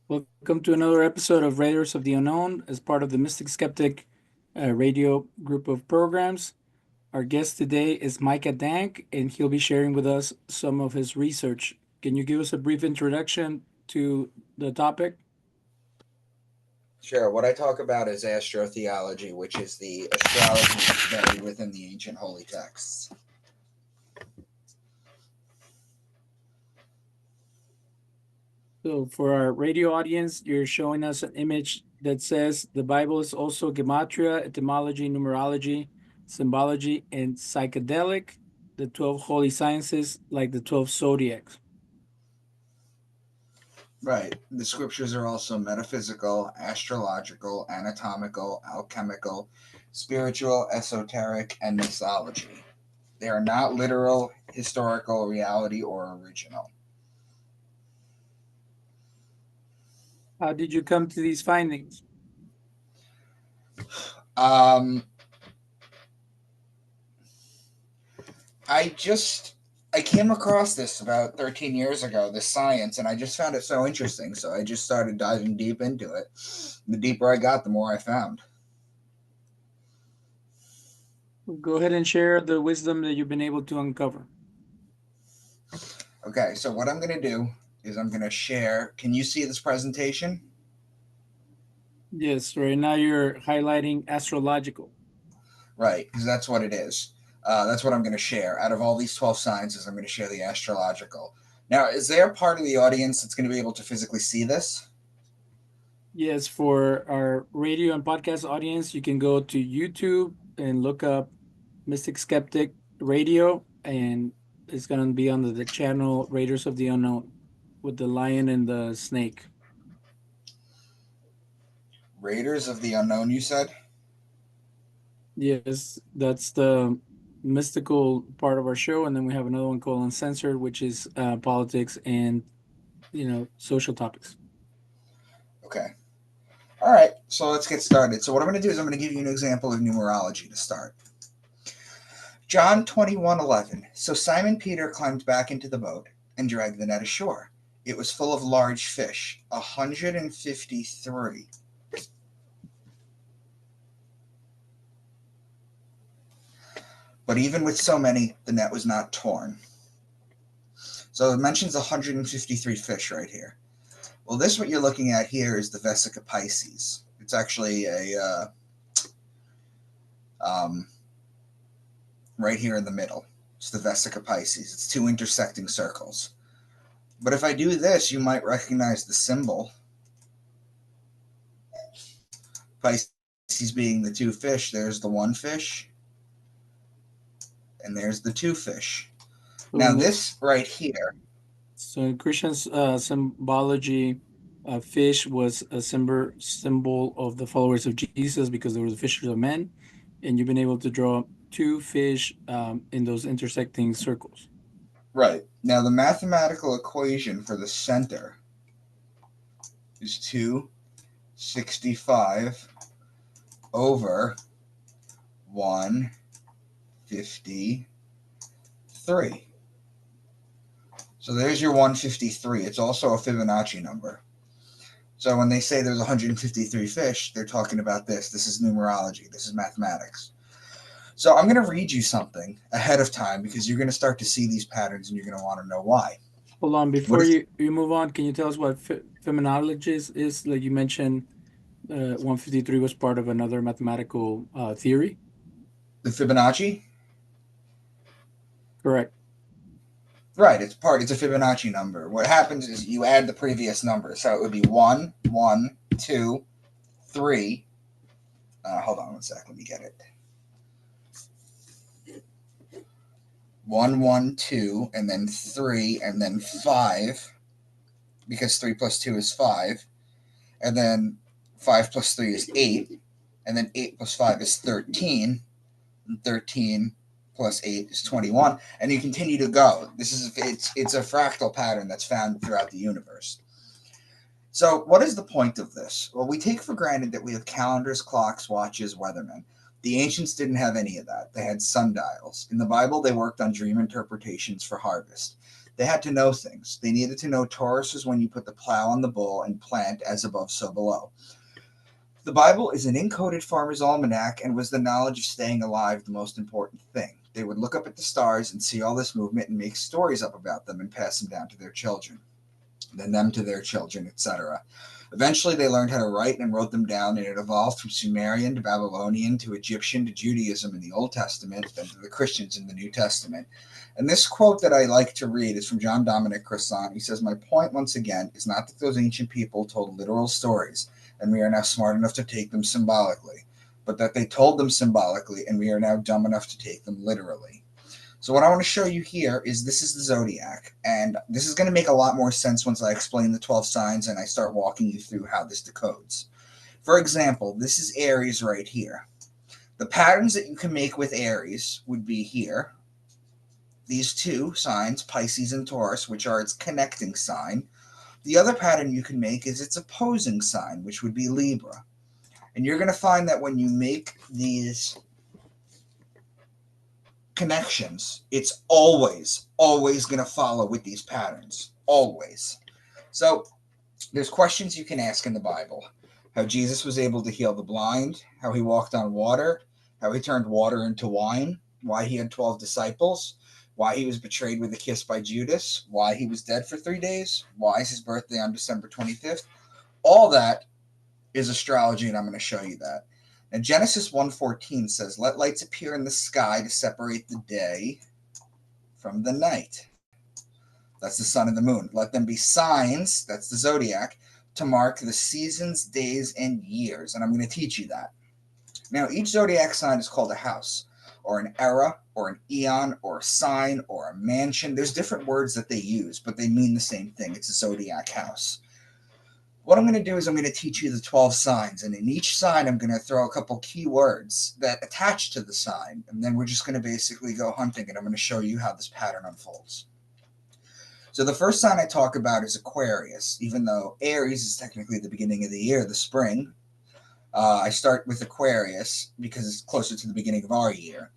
Welcome to another episode of Raiders of the Unknown as part of the Mystic Skeptic radio group of programs. Our guest today is Micah Dank, and he'll be sharing with us some of his research. Can you give us a brief introduction to the topic? Sure. What I talk about is astrotheology, which is the astrology buried within the ancient holy texts. So, for our radio audience, you're showing us an image that says the Bible is also gematria, etymology, numerology, symbology, and psychedelic, the 12 holy sciences, like the 12 zodiacs. Right. The scriptures are also metaphysical, astrological, anatomical, alchemical, spiritual, esoteric, and mythology. They are not literal, historical, reality, or original. How did you come to these findings? Um, I just I came across this about 13 years ago, this science, and I just found it so interesting. So I just started diving deep into it. The deeper I got, the more I found. Go ahead and share the wisdom that you've been able to uncover. Okay, so what I'm going to do is I'm going to share. Can you see this presentation? Yes, right now you're highlighting astrological. Right, because that's what it is. That's what I'm going to share. Out of all these 12 sciences, I'm going to share the astrological. Now, is there a part of the audience that's going to be able to physically see this? Yes, for our radio and podcast audience, you can go to YouTube and look up Mystic Skeptic Radio, and it's going to be under the channel Raiders of the Unknown with the lion and the snake. Raiders of the Unknown, you said? Yes, that's the mystical part of our show, and then we have another one called Uncensored, which is politics and social topics. Okay. All right, so let's get started. So, what I'm going to do is I'm going to give you an example of numerology to start. John 21:11. So Simon Peter climbed back into the boat and dragged the net ashore. It was full of large fish, 153. But even with so many, the net was not torn. So it mentions 153 fish right here. Well, this what you're looking at here is the Vesica Pisces. It's actually um, right here in the middle. It's the Vesica Pisces. It's two intersecting circles. But if I do this, you might recognize the symbol. Pisces being the two fish, there's the one fish, and there's the two fish. So Now, in the this right here, So in Christian symbology, fish was a symbol of the followers of Jesus because they were the fishers of men, and you've been able to draw two fish in those intersecting circles. right. Now, the mathematical equation for the center is 265 over 153. So there's your 153. It's also a Fibonacci number. So when they say there's 153 fish, they're talking about this. This is numerology. This is mathematics. So I'm going to read you something ahead of time because you're going to start to see these patterns and you're going to want to know why. Hold on, What before is you move on, can you tell us what feminology is? Like you mentioned, 153 was part of another mathematical theory. the Fibonacci? Correct. Right, it's a Fibonacci number. What happens is you add the previous number. So it would be 1, 1, 2, 3. Hold on one sec, let me get it. 1, 1, 2, and then 3, and then 5, because 3 plus 2 is 5. And then 5 plus 3 is 8. And then 8 plus 5 is 13. And 13 plus 8 is 21. And you continue to go. It's a fractal pattern that's found throughout the universe. So, what is the point of this? Well, we take for granted that we have calendars, clocks, watches, weathermen. The ancients didn't have any of that. They had sundials. In the Bible, they worked on dream interpretations for harvest. They had to know things. They needed to know Taurus is when you put the plow on the bull and plant as above, so below. The Bible is an encoded farmer's almanac and was the knowledge of staying alive the most important thing. They would look up at the stars and see all this movement and make stories up about them and pass them down to their children, then them to their children, etc. Eventually, they learned how to write and wrote them down, and it evolved from Sumerian to Babylonian to Egyptian to Judaism in the Old Testament, then to the Christians in the New Testament. And this quote that I like to read is from John Dominic Crossan. He says, "My point, once again, is not that those ancient people told literal stories, and we are now smart enough to take them symbolically, but that they told them symbolically, and we are now dumb enough to take them literally." So what I want to show you here is this is the zodiac, and this is going to make a lot more sense once I explain the 12 signs and I start walking you through how this decodes. For example, this is Aries right here. The patterns that you can make with Aries would be here. These two signs, Pisces and Taurus, which are its connecting sign. The other pattern you can make is its opposing sign, which would be Libra. And you're going to find that when you make these connections, it's always going to follow with these patterns. Always. So there's questions you can ask in the Bible. How Jesus was able to heal the blind, how he walked on water, how he turned water into wine, why he had 12 disciples, why he was betrayed with a kiss by Judas, why he was dead for 3 days, why is his birthday on December 25th. All that is astrology, and I'm going to show you that. Now, Genesis 1:14 says, "Let lights appear in the sky to separate the day from the night." That's the sun and the moon. "Let them be signs," that's the zodiac, "to mark the seasons, days, and years." And I'm going to teach you that. Now, each zodiac sign is called a house, or an era, or an eon, or a sign, or a mansion. There's different words that they use, but they mean the same thing. It's a zodiac house. What I'm going to do is I'm going to teach you the 12 signs, and in each sign I'm going to throw a couple keywords that attach to the sign, and then we're just going to basically go hunting, and I'm going to show you how this pattern unfolds. So the first sign I talk about is Aquarius. Even though Aries is technically the beginning of the year, the spring, I start with Aquarius because it's closer to the beginning of our year.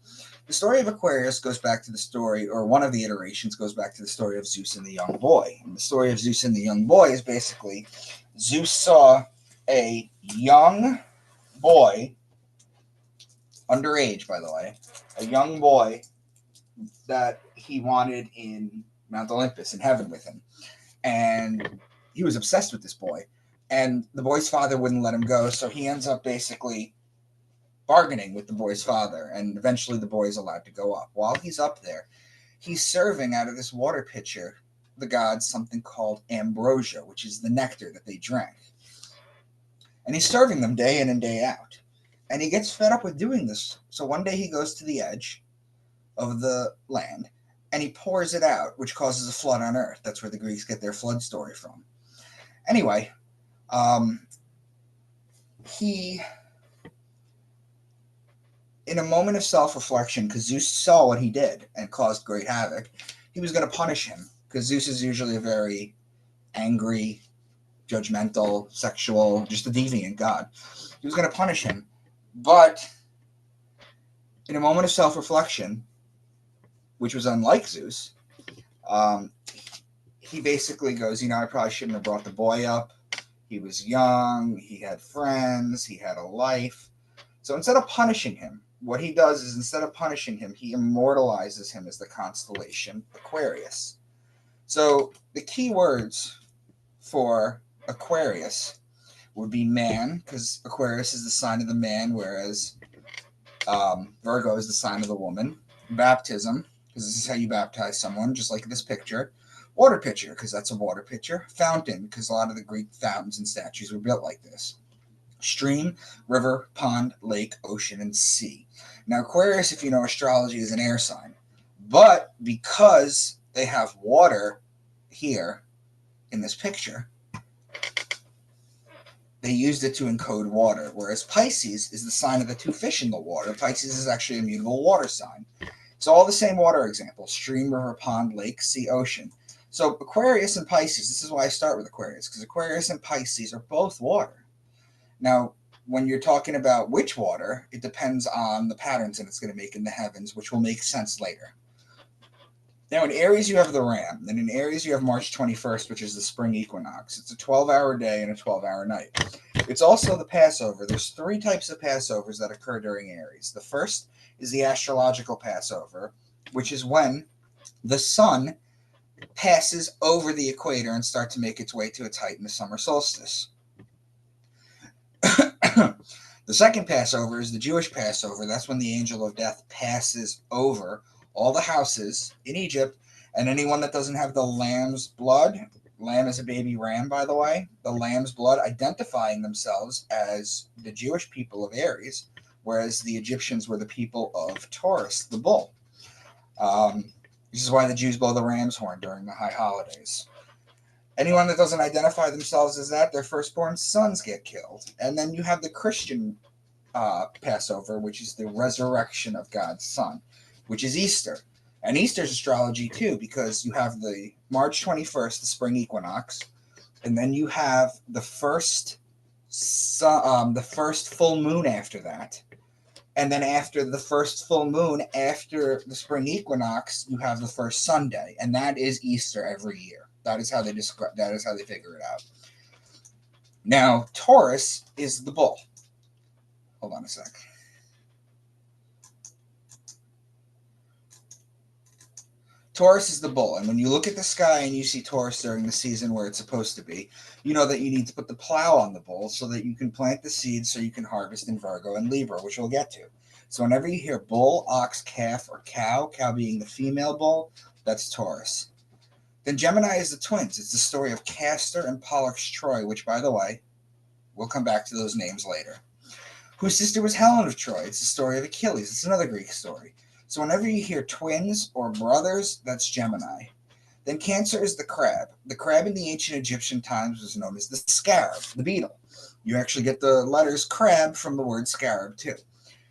The story of Aquarius goes back to the story, or one of the iterations goes back to the story of Zeus and the young boy. And the story of Zeus and the young boy is basically Zeus saw a young boy, underage, by the way, a young boy that he wanted in Mount Olympus, in heaven with him. And he was obsessed with this boy. And the boy's father wouldn't let him go, so he ends up basically bargaining with the boy's father, and eventually the boy is allowed to go up. While he's up there, he's serving out of this water pitcher the gods something called ambrosia, which is the nectar that they drank. And he's serving them day in and day out. And he gets fed up with doing this. So one day he goes to the edge of the land and he pours it out, which causes a flood on Earth. That's where the Greeks get their flood story from. Anyway, he, in a moment of self-reflection, because Zeus saw what he did and caused great havoc, he was going to punish him, because Zeus is usually a very angry, judgmental, sexual, just a deviant god. He was going to punish him, but in a moment of self-reflection, which was unlike Zeus, he basically goes, I probably shouldn't have brought the boy up. He was young, he had friends, he had a life. So instead of punishing him, what he does is instead of punishing him, he immortalizes him as the constellation Aquarius. So the key words for Aquarius would be man, because Aquarius is the sign of the man, whereas Virgo is the sign of the woman. Baptism, because this is how you baptize someone, just like this picture. Water pitcher, because that's a water pitcher. Fountain, because a lot of the Greek fountains and statues were built like this. Stream, river, pond, lake, ocean, and sea. Now, Aquarius, if you know astrology, is an air sign. But because they have water here in this picture, they used it to encode water, whereas Pisces is the sign of the two fish in the water. Pisces is actually a mutable water sign. So all the same water examples: stream, river, pond, lake, sea, ocean. So Aquarius and Pisces, this is why I start with Aquarius, because Aquarius and Pisces are both water. Now, when you're talking about which water, it depends on the patterns that it's going to make in the heavens, which will make sense later. Now, in Aries, you have the ram. And in Aries, you have March 21st, which is the spring equinox. It's a 12-hour day and a 12-hour night. It's also the Passover. There's three types of Passovers that occur during Aries. The first is the astrological Passover, which is when the sun passes over the equator and starts to make its way to its height in the summer solstice. The second Passover is the Jewish Passover. That's when the angel of death passes over all the houses in Egypt, and anyone that doesn't have the lamb's blood, lamb is a baby ram, by the way, the lamb's blood identifying themselves as the Jewish people of Aries, whereas the Egyptians were the people of Taurus, the bull. This is why the Jews blow the ram's horn during the high holidays. Anyone that doesn't identify themselves as that, their firstborn sons get killed. And then you have the Christian Passover, which is the resurrection of God's Son, which is Easter. And Easter's astrology too, because you have the March 21st, the spring equinox, and then you have the first full moon after that. And then after the first full moon, after the spring equinox, you have the first Sunday, and that is Easter every year. That is how they describe. That is how they figure it out. Now, Taurus is the bull. Hold on a sec. Taurus is the bull, and when you look at the sky and you see Taurus during the season where it's supposed to be, you know that you need to put the plow on the bull so that you can plant the seeds so you can harvest in Virgo and Libra, which we'll get to. So whenever you hear bull, ox, calf, or cow being the female bull, that's Taurus. Then Gemini is the twins. It's the story of Castor and Pollux Troy, which, by the way, we'll come back to those names later. Whose sister was Helen of Troy. It's the story of Achilles. It's another Greek story. So whenever you hear twins or brothers, that's Gemini. Then Cancer is the crab. The crab in the ancient Egyptian times was known as the scarab, the beetle. You actually get the letters crab from the word scarab too.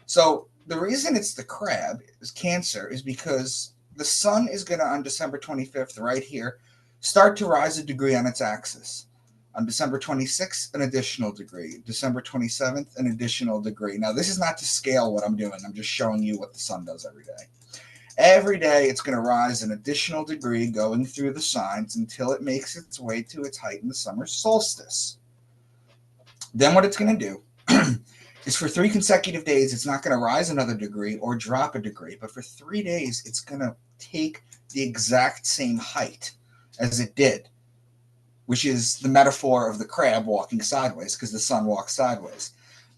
So the reason it's the crab, is Cancer, is because the sun is going to, on December 25th, right here, start to rise a degree on its axis. On December 26th, an additional degree. December 27th, an additional degree. Now, this is not to scale what I'm doing. I'm just showing you what the sun does every day. Every day, it's going to rise an additional degree going through the signs until it makes its way to its height in the summer solstice. Then what it's going to do is for 3 consecutive days, it's not going to rise another degree or drop a degree, but for 3 days, it's going to take the exact same height as it did, which is the metaphor of the crab walking sideways because the sun walks sideways.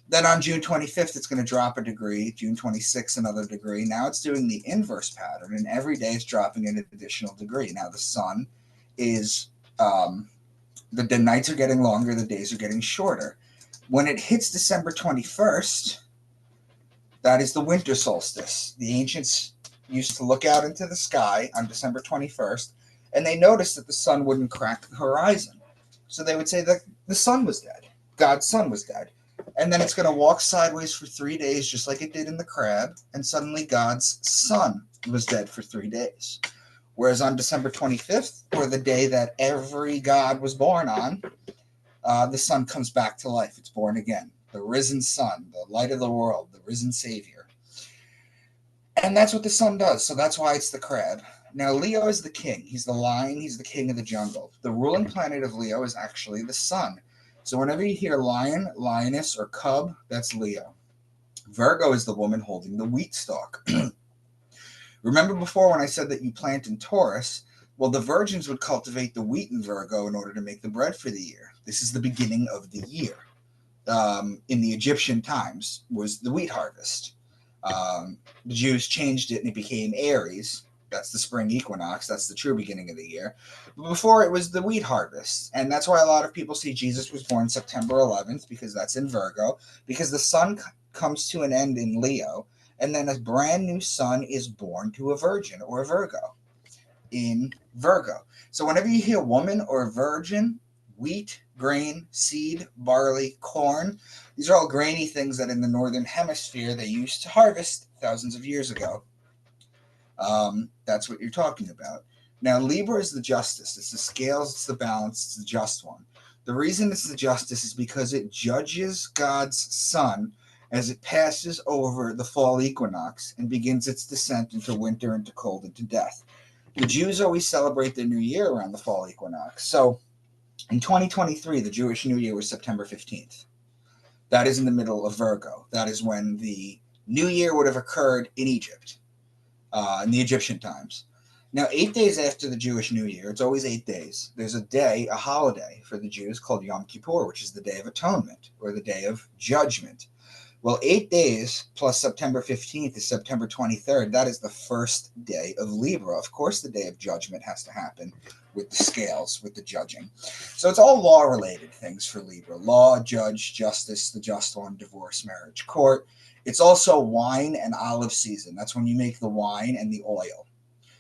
Then on June 25th, it's going to drop a degree. June 26th, another degree. Now it's doing the inverse pattern, and every day it's dropping an additional degree. Now the sun is, the nights are getting longer, the days are getting shorter. When it hits December 21st, that is the winter solstice. The ancients used to look out into the sky on December 21st, and they noticed that the sun wouldn't crack the horizon. So they would say that the sun was dead. God's sun was dead. And then it's going to walk sideways for 3 days, just like it did in the crab, and suddenly God's sun was dead for 3 days. Whereas on December 25th, or the day that every God was born on, the sun comes back to life. It's born again. The risen sun, the light of the world, the risen Savior. And that's what the sun does. So that's why it's the crab. Now, Leo is the king. He's the lion. He's the king of the jungle. The ruling planet of Leo is actually the sun. So whenever you hear lion, lioness, or cub, that's Leo. Virgo is the woman holding the wheat stalk. Remember before when I said that you plant in Taurus? Well, the virgins would cultivate the wheat in Virgo in order to make the bread for the year. This is the beginning of the year. In the Egyptian times was the wheat harvest. The Jews changed it and it became Aries. That's the spring equinox. That's the true beginning of the year. But before it was the wheat harvest. And that's why a lot of people see Jesus was born September 11th, because that's in Virgo, because the sun comes to an end in Leo, and then a brand new sun is born to a virgin or a Virgo in Virgo. So whenever you hear woman or virgin, wheat, grain, seed, barley, corn, these are all grainy things that in the northern hemisphere they used to harvest thousands of years ago. That's what you're talking about. Now, Libra is the justice. It's the scales, it's the balance, it's the just one. The reason it's the justice is because it judges God's sun as it passes over the fall equinox and begins its descent into winter, into cold, into death. The Jews always celebrate their new year around the fall equinox. So in 2023, the Jewish New Year was September 15th. That is in the middle of Virgo. That is when the New Year would have occurred in Egypt, in the Egyptian times. Now, 8 days after the Jewish New Year, it's always 8 days, there's a holiday for the Jews called Yom Kippur, which is the Day of Atonement, or the Day of Judgment. Well, 8 days plus September 15th is September 23rd. That is the first day of Libra. Of course, the Day of Judgment has to happen with the scales, with the judging. So it's all law-related things for Libra. Law, judge, justice, the just one, divorce, marriage, court. It's also wine and olive season. That's when you make the wine and the oil.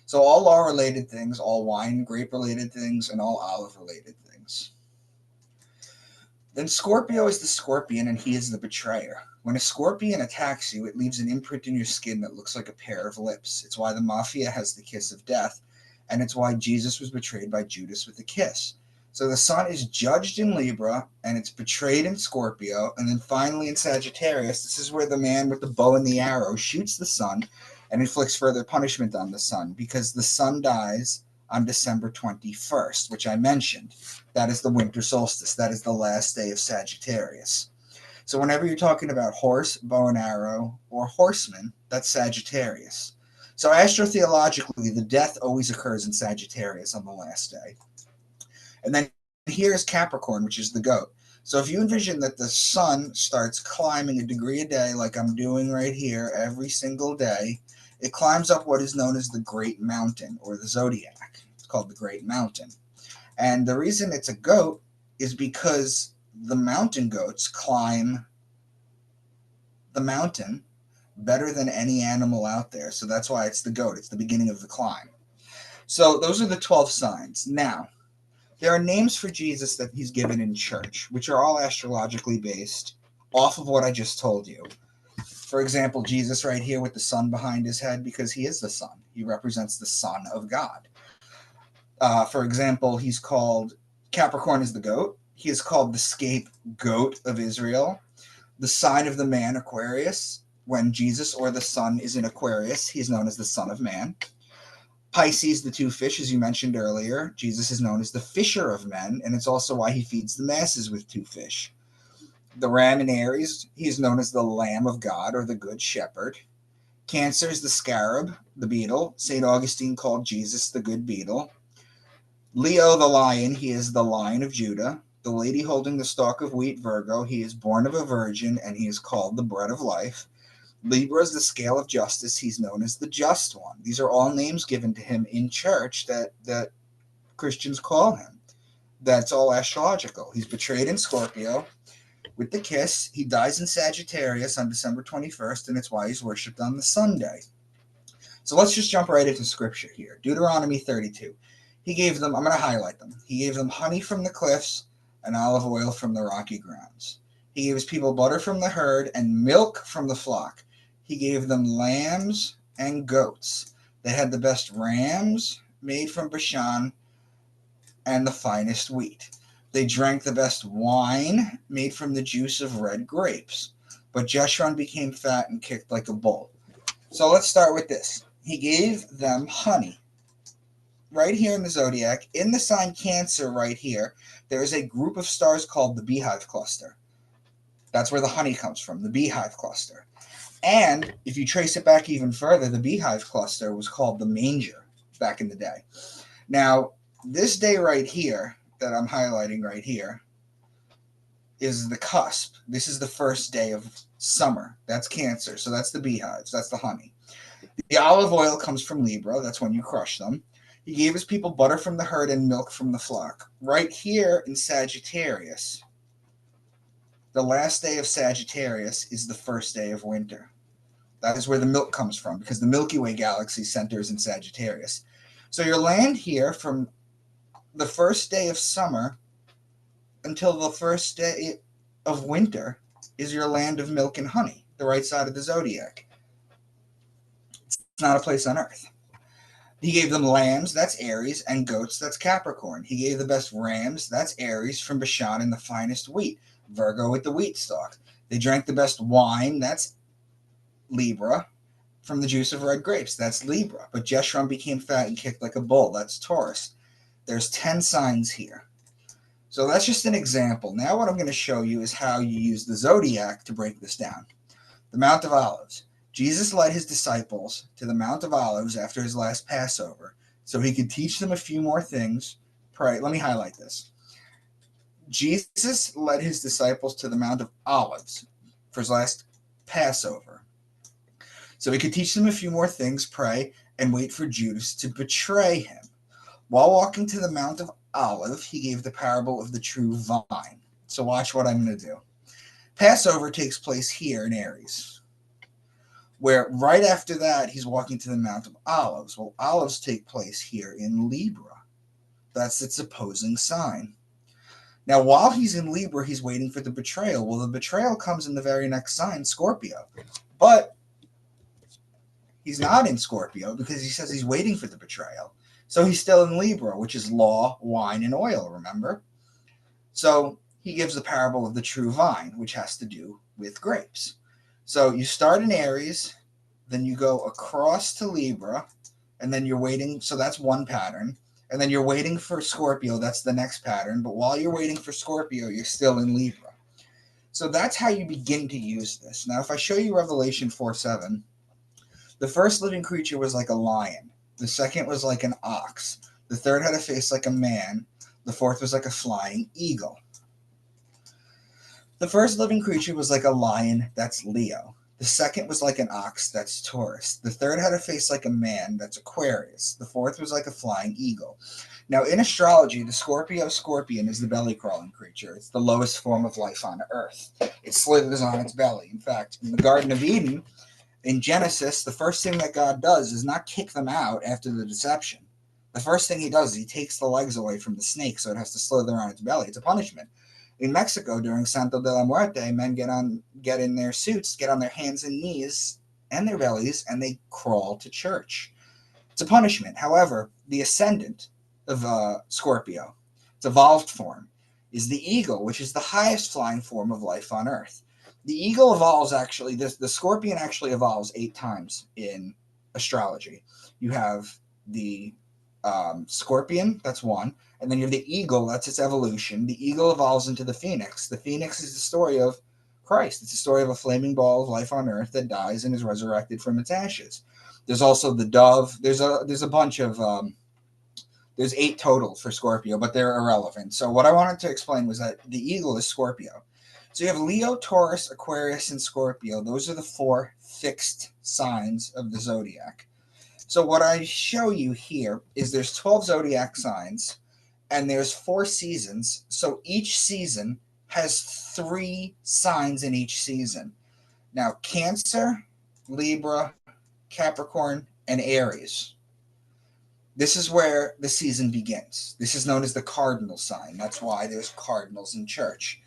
So all law-related things, all wine, grape-related things, and all olive-related things. Then Scorpio is the scorpion, and he is the betrayer. When a scorpion attacks you, it leaves an imprint in your skin that looks like a pair of lips. It's why the mafia has the kiss of death, and it's why Jesus was betrayed by Judas with a kiss. So the sun is judged in Libra, and it's betrayed in Scorpio, and then finally in Sagittarius, this is where the man with the bow and the arrow shoots the sun and inflicts further punishment on the sun, because the sun dies on December 21st, which I mentioned. That is the winter solstice. That is the last day of Sagittarius. So whenever you're talking about horse, bow and arrow, or horseman, that's Sagittarius. So astrotheologically, the death always occurs in Sagittarius on the last day. And then here's Capricorn, which is the goat. So if you envision that the sun starts climbing a degree a day, like I'm doing right here every single day, it climbs up what is known as the Great Mountain, or the zodiac. It's called the Great Mountain. And the reason it's a goat is because the mountain goats climb the mountain better than any animal out there. So that's why it's the goat. It's the beginning of the climb. So those are the 12 signs. Now, there are names for Jesus that he's given in church, which are all astrologically based off of what I just told you. For example, Jesus right here with the sun behind his head, because he is the sun. He represents the Son of God. For example, he's called, Capricorn is the goat. He is called the scapegoat of Israel. The sign of the man, Aquarius. When Jesus or the sun is in Aquarius, he is known as the Son of Man. Pisces, the two fish, as you mentioned earlier. Jesus is known as the fisher of men, and it's also why he feeds the masses with two fish. The ram in Aries, he is known as the Lamb of God, or the Good Shepherd. Cancer is the scarab, the beetle. St. Augustine called Jesus the good beetle. Leo, the lion, he is the Lion of Judah. The lady holding the stalk of wheat, Virgo, he is born of a virgin, and he is called the bread of life. Libra is the scale of justice. He's known as the just one. These are all names given to him in church that Christians call him. That's all astrological. He's betrayed in Scorpio with the kiss. He dies in Sagittarius on December 21st, and it's why he's worshipped on the Sunday. So let's just jump right into scripture here. Deuteronomy 32. He gave them, I'm going to highlight them. He gave them honey from the cliffs and olive oil from the rocky grounds. He gave his people butter from the herd and milk from the flock. He gave them lambs and goats. They had the best rams made from Bashan and the finest wheat. They drank the best wine made from the juice of red grapes. But Jeshurun became fat and kicked like a bull. So let's start with this. He gave them honey. Right here in the zodiac, in the sign Cancer right here, there is a group of stars called the Beehive Cluster. That's where the honey comes from, the Beehive Cluster. And if you trace it back even further, the Beehive Cluster was called the Manger back in the day. Now, this day right here that I'm highlighting right here is the cusp. This is the first day of summer. That's Cancer. So that's the beehives. That's the honey. The olive oil comes from Libra. That's when you crush them. He gave his people butter from the herd and milk from the flock. Right here in Sagittarius, the last day of Sagittarius is the first day of winter. That is where the milk comes from, because the Milky Way galaxy centers in Sagittarius. So your land here from the first day of summer until the first day of winter is your land of milk and honey, the right side of the zodiac. It's not a place on earth. He gave them lambs, that's Aries, and goats, that's Capricorn. He gave the best rams, that's Aries, from Bashan, and the finest wheat, Virgo with the wheat stalk. They drank the best wine, that's Libra, from the juice of red grapes. That's Libra. But Jeshurun became fat and kicked like a bull. That's Taurus. There's 10 signs here. So that's just an example. Now what I'm going to show you is how you use the zodiac to break this down. The Mount of Olives. Jesus led his disciples to the Mount of Olives after his last Passover so he could teach them a few more things. Pray. Let me highlight this. Jesus led his disciples to the Mount of Olives for his last Passover so he could teach them a few more things, pray, and wait for Judas to betray him. While walking to the Mount of Olive, he gave the parable of the true vine. So watch what I'm going to do. Passover takes place here in Aries, where right after that, he's walking to the Mount of Olives. Well, olives take place here in Libra. That's its opposing sign. Now, while he's in Libra, he's waiting for the betrayal. Well, the betrayal comes in the very next sign, Scorpio. But he's not in Scorpio because he says he's waiting for the betrayal. So he's still in Libra, which is law, wine, and oil, remember? So he gives the parable of the true vine, which has to do with grapes. So you start in Aries, then you go across to Libra, and then you're waiting. So that's one pattern. And then you're waiting for Scorpio. That's the next pattern. But while you're waiting for Scorpio, you're still in Libra. So that's how you begin to use this. Now, if I show you Revelation 4:7, the first living creature was like a lion. The second was like an ox. The third had a face like a man. The fourth was like a flying eagle. The first living creature was like a lion. That's Leo. The second was like an ox. That's Taurus. The third had a face like a man. That's Aquarius. The fourth was like a flying eagle. Now, in astrology, the scorpion is the belly-crawling creature. It's the lowest form of life on Earth. It slithers on its belly. In fact, in the Garden of Eden, in Genesis, the first thing that God does is not kick them out after the deception. The first thing he does is he takes the legs away from the snake so it has to slither on its belly. It's a punishment. In Mexico, during Santo de la Muerte, men get in their suits, get on their hands and knees and their bellies, and they crawl to church. It's a punishment. However, the ascendant of Scorpio, its evolved form, is the eagle, which is the highest flying form of life on Earth. The eagle evolves the scorpion actually evolves 8 times in astrology. You have the scorpion, that's one, and then you have the eagle, that's its evolution. The eagle evolves into the phoenix. The phoenix is the story of Christ. It's the story of a flaming ball of life on earth that dies and is resurrected from its ashes. There's also the dove. There's a bunch of there's 8 total for Scorpio, but they're irrelevant. So what I wanted to explain was that the eagle is Scorpio. So you have Leo, Taurus, Aquarius, and Scorpio. Those are the 4 fixed signs of the zodiac. So what I show you here is there's 12 zodiac signs, and there's 4 seasons. So each season has 3 signs in each season. Now, Cancer, Libra, Capricorn, and Aries. This is where the season begins. This is known as the cardinal sign. That's why there's cardinals in church.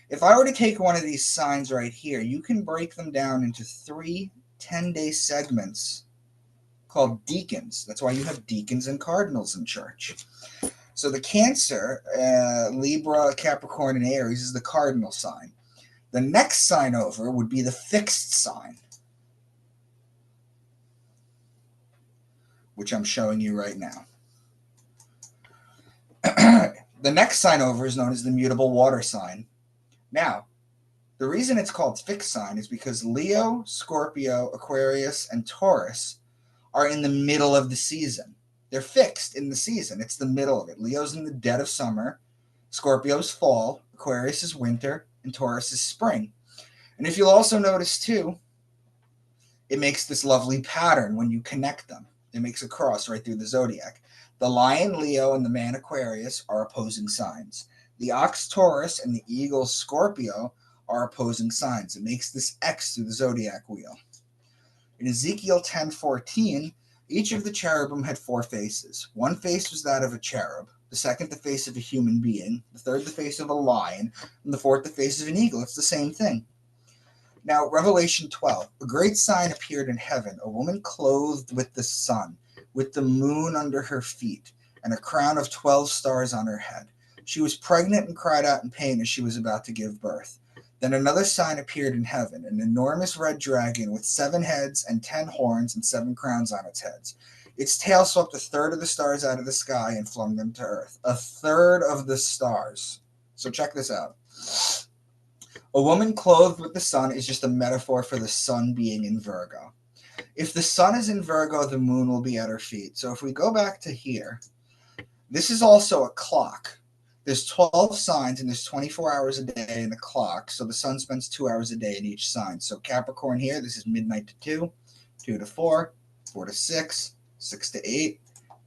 If I were to take one of these signs right here, you can break them down into 3 10-day segments called deacons. That's why you have deacons and cardinals in church. So the Cancer, Libra, Capricorn, and Aries is the cardinal sign. The next sign over would be the fixed sign, which I'm showing you right now. The next sign over is known as the mutable water sign. Now, the reason it's called fixed sign is because Leo, Scorpio, Aquarius, and Taurus are in the middle of the season. They're fixed in the season. It's the middle of it. Leo's in the dead of summer, Scorpio's fall, Aquarius is winter, and Taurus is spring. And if you'll also notice too, it makes this lovely pattern when you connect them. It makes a cross right through the zodiac. The lion Leo and the man Aquarius are opposing signs. The ox Taurus and the eagle Scorpio are opposing signs. It makes this X through the zodiac wheel. In Ezekiel 10:14, each of the cherubim had 4 faces. One face was that of a cherub, the second the face of a human being, the third the face of a lion, and the fourth the face of an eagle. It's the same thing. Now, Revelation 12, a great sign appeared in heaven, a woman clothed with the sun, with the moon under her feet, and a crown of 12 stars on her head. She was pregnant and cried out in pain as she was about to give birth. Then another sign appeared in heaven, an enormous red dragon with 7 heads and 10 horns and 7 crowns on its heads. Its tail swept a third of the stars out of the sky and flung them to earth. A third of the stars. So check this out. A woman clothed with the sun is just a metaphor for the sun being in Virgo. If the sun is in Virgo, the moon will be at her feet. So if we go back to here, this is also a clock. There's 12 signs and there's 24 hours a day in the clock. So the sun spends 2 hours a day in each sign. So Capricorn here, this is midnight to 2, 2 to 4, 4 to 6, 6 to 8,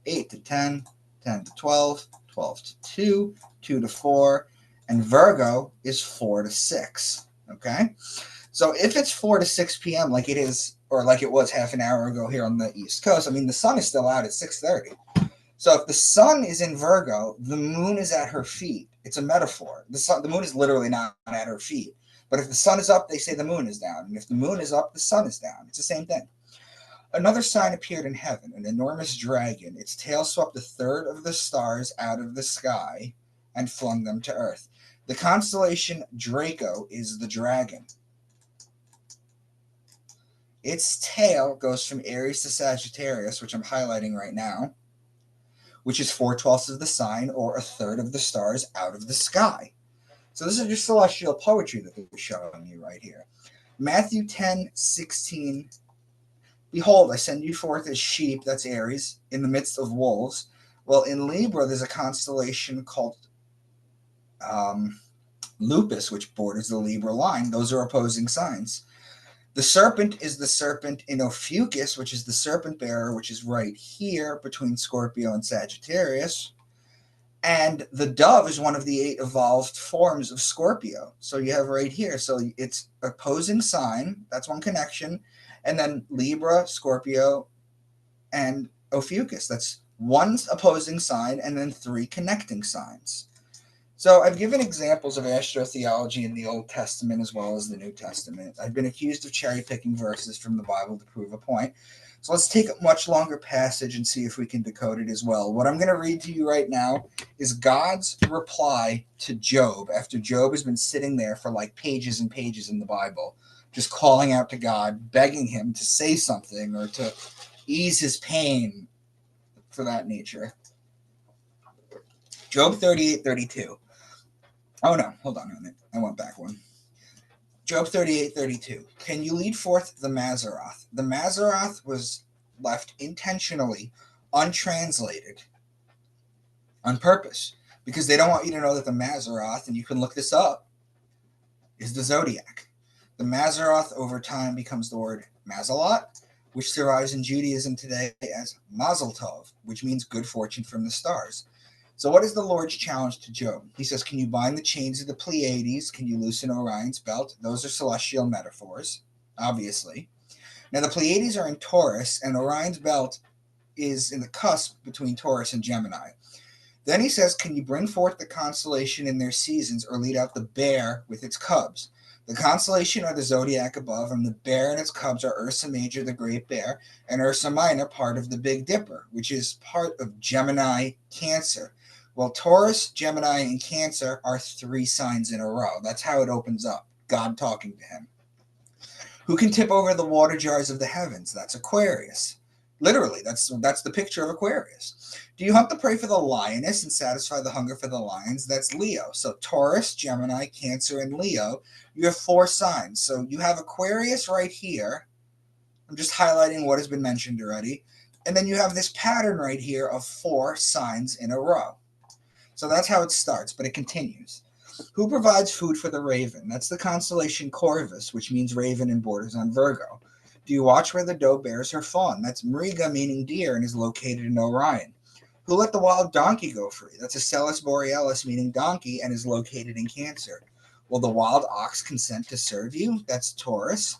8 to 10, 10 to 12, 12 to 2, 2 to 4. And Virgo is 4 to 6. Okay? So if it's 4 to 6 p.m. like it is, or like it was half an hour ago here on the East Coast, I mean, the sun is still out at 6:30. So if the sun is in Virgo, the moon is at her feet. It's a metaphor. The moon is literally not at her feet. But if the sun is up, they say the moon is down. And if the moon is up, the sun is down. It's the same thing. Another sign appeared in heaven, an enormous dragon. Its tail swept a third of the stars out of the sky and flung them to earth. The constellation Draco is the dragon. Its tail goes from Aries to Sagittarius, which I'm highlighting right now, which is 4/12 of the sign, or a third of the stars out of the sky. So this is just celestial poetry that they're showing you right here. Matthew 10:16. Behold, I send you forth as sheep, that's Aries, in the midst of wolves. Well, in Libra, there's a constellation called Lupus, which borders the Libra line. Those are opposing signs. The serpent is the serpent in Ophiuchus, which is the serpent bearer, which is right here between Scorpio and Sagittarius. And the dove is one of the 8 evolved forms of Scorpio. So you have right here. So it's opposing sign. That's one connection. And then Libra, Scorpio, and Ophiuchus. That's one opposing sign and then 3 connecting signs. So I've given examples of astrotheology in the Old Testament as well as the New Testament. I've been accused of cherry-picking verses from the Bible to prove a point. So let's take a much longer passage and see if we can decode it as well. What I'm going to read to you right now is God's reply to Job after Job has been sitting there for like pages and pages in the Bible, just calling out to God, begging him to say something or to ease his pain, for that nature. Job 38:32. Oh no, hold on a minute. I went back one. Job 38:32. Can you lead forth the Mazzaroth? The Mazzaroth was left intentionally untranslated on purpose because they don't want you to know that the Mazzaroth, and you can look this up, is the zodiac. The Mazzaroth over time becomes the word Mazalot, which survives in Judaism today as Mazel Tov, which means good fortune from the stars. So what is the Lord's challenge to Job? He says, can you bind the chains of the Pleiades? Can you loosen Orion's belt? Those are celestial metaphors, obviously. Now, the Pleiades are in Taurus, and Orion's belt is in the cusp between Taurus and Gemini. Then he says, can you bring forth the constellation in their seasons or lead out the bear with its cubs? The constellation are the zodiac above, and the bear and its cubs are Ursa Major, the Great Bear, and Ursa Minor, part of the Big Dipper, which is part of Gemini, Cancer. Well, Taurus, Gemini, and Cancer are 3 signs in a row. That's how it opens up, God talking to him. Who can tip over the water jars of the heavens? That's Aquarius. Literally, that's the picture of Aquarius. Do you hunt the prey for the lioness and satisfy the hunger for the lions? That's Leo. So Taurus, Gemini, Cancer, and Leo, you have 4 signs. So you have Aquarius right here. I'm just highlighting what has been mentioned already. And then you have this pattern right here of 4 signs in a row. So that's how it starts, but it continues. Who provides food for the raven? That's the constellation Corvus, which means raven and borders on Virgo. Do you watch where the doe bears her fawn? That's Mriga, meaning deer, and is located in Orion. Who let the wild donkey go free? That's Acellus Borealis, meaning donkey, and is located in Cancer. Will the wild ox consent to serve you? That's Taurus.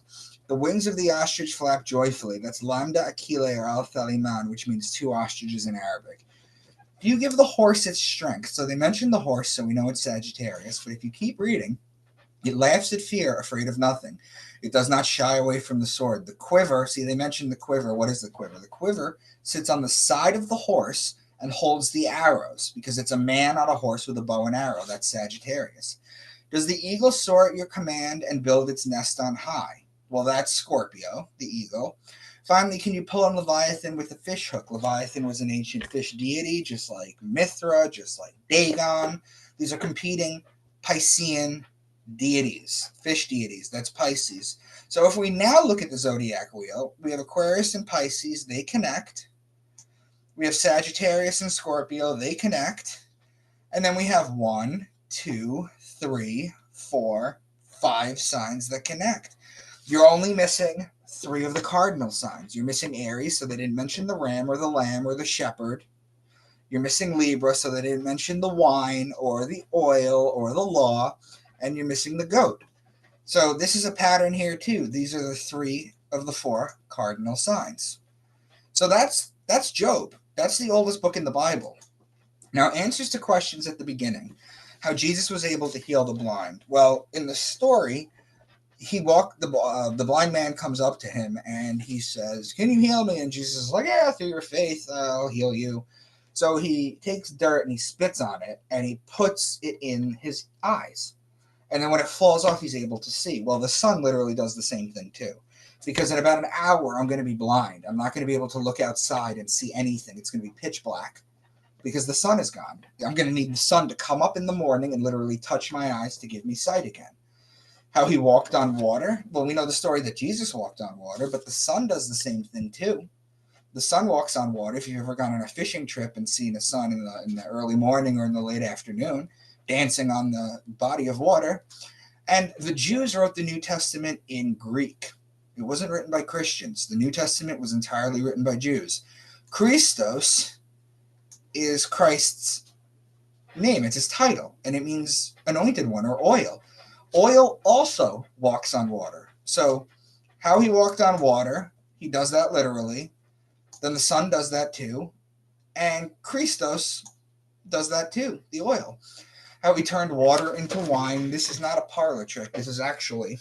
The wings of the ostrich flap joyfully. That's Lambda Achille or Al Thaliman, which means 2 ostriches in Arabic. Do you give the horse its strength? So they mentioned the horse, so we know it's Sagittarius. But if you keep reading, it laughs at fear, afraid of nothing. It does not shy away from the sword. The quiver, see, they mentioned the quiver. What is the quiver? The quiver sits on the side of the horse and holds the arrows because it's a man on a horse with a bow and arrow. That's Sagittarius. Does the eagle soar at your command and build its nest on high? Well, that's Scorpio, the eagle. Finally, can you pull on Leviathan with a fish hook? Leviathan was an ancient fish deity, just like Mithra, just like Dagon. These are competing Piscean deities, fish deities. That's Pisces. So if we now look at the zodiac wheel, we have Aquarius and Pisces, they connect. We have Sagittarius and Scorpio, they connect. And then we have 1, 2, 3, 4, 5 signs that connect. You're only missing 3 of the cardinal signs. You're missing Aries, so they didn't mention the ram or the lamb or the shepherd. You're missing Libra, so they didn't mention the wine or the oil or the law. And you're missing the goat. So this is a pattern here too. These are the 3 of the 4 cardinal signs. So that's Job. That's the oldest book in the Bible. Now, answers to questions at the beginning. How Jesus was able to heal the blind. Well, in the story, the blind man comes up to him and he says, "Can you heal me?" And Jesus is like, "Yeah, through your faith, I'll heal you." So he takes dirt and he spits on it and he puts it in his eyes. And then when it falls off, he's able to see. Well, the sun literally does the same thing too. Because in about an hour, I'm going to be blind. I'm not going to be able to look outside and see anything. It's going to be pitch black because the sun is gone. I'm going to need the sun to come up in the morning and literally touch my eyes to give me sight again. How he walked on water? Well, we know the story that Jesus walked on water, but the sun does the same thing too. The sun walks on water. If you've ever gone on a fishing trip and seen a sun in the early morning or in the late afternoon, dancing on the body of water. And the Jews wrote the New Testament in Greek. It wasn't written by Christians. The New Testament was entirely written by Jews. Christos is Christ's name. It's his title, and it means anointed one or oil. Oil also walks on water. So how he walked on water, he does that literally. Then the sun does that too. And Christos does that too, the oil. How he turned water into wine. This is not a parlor trick. This is actually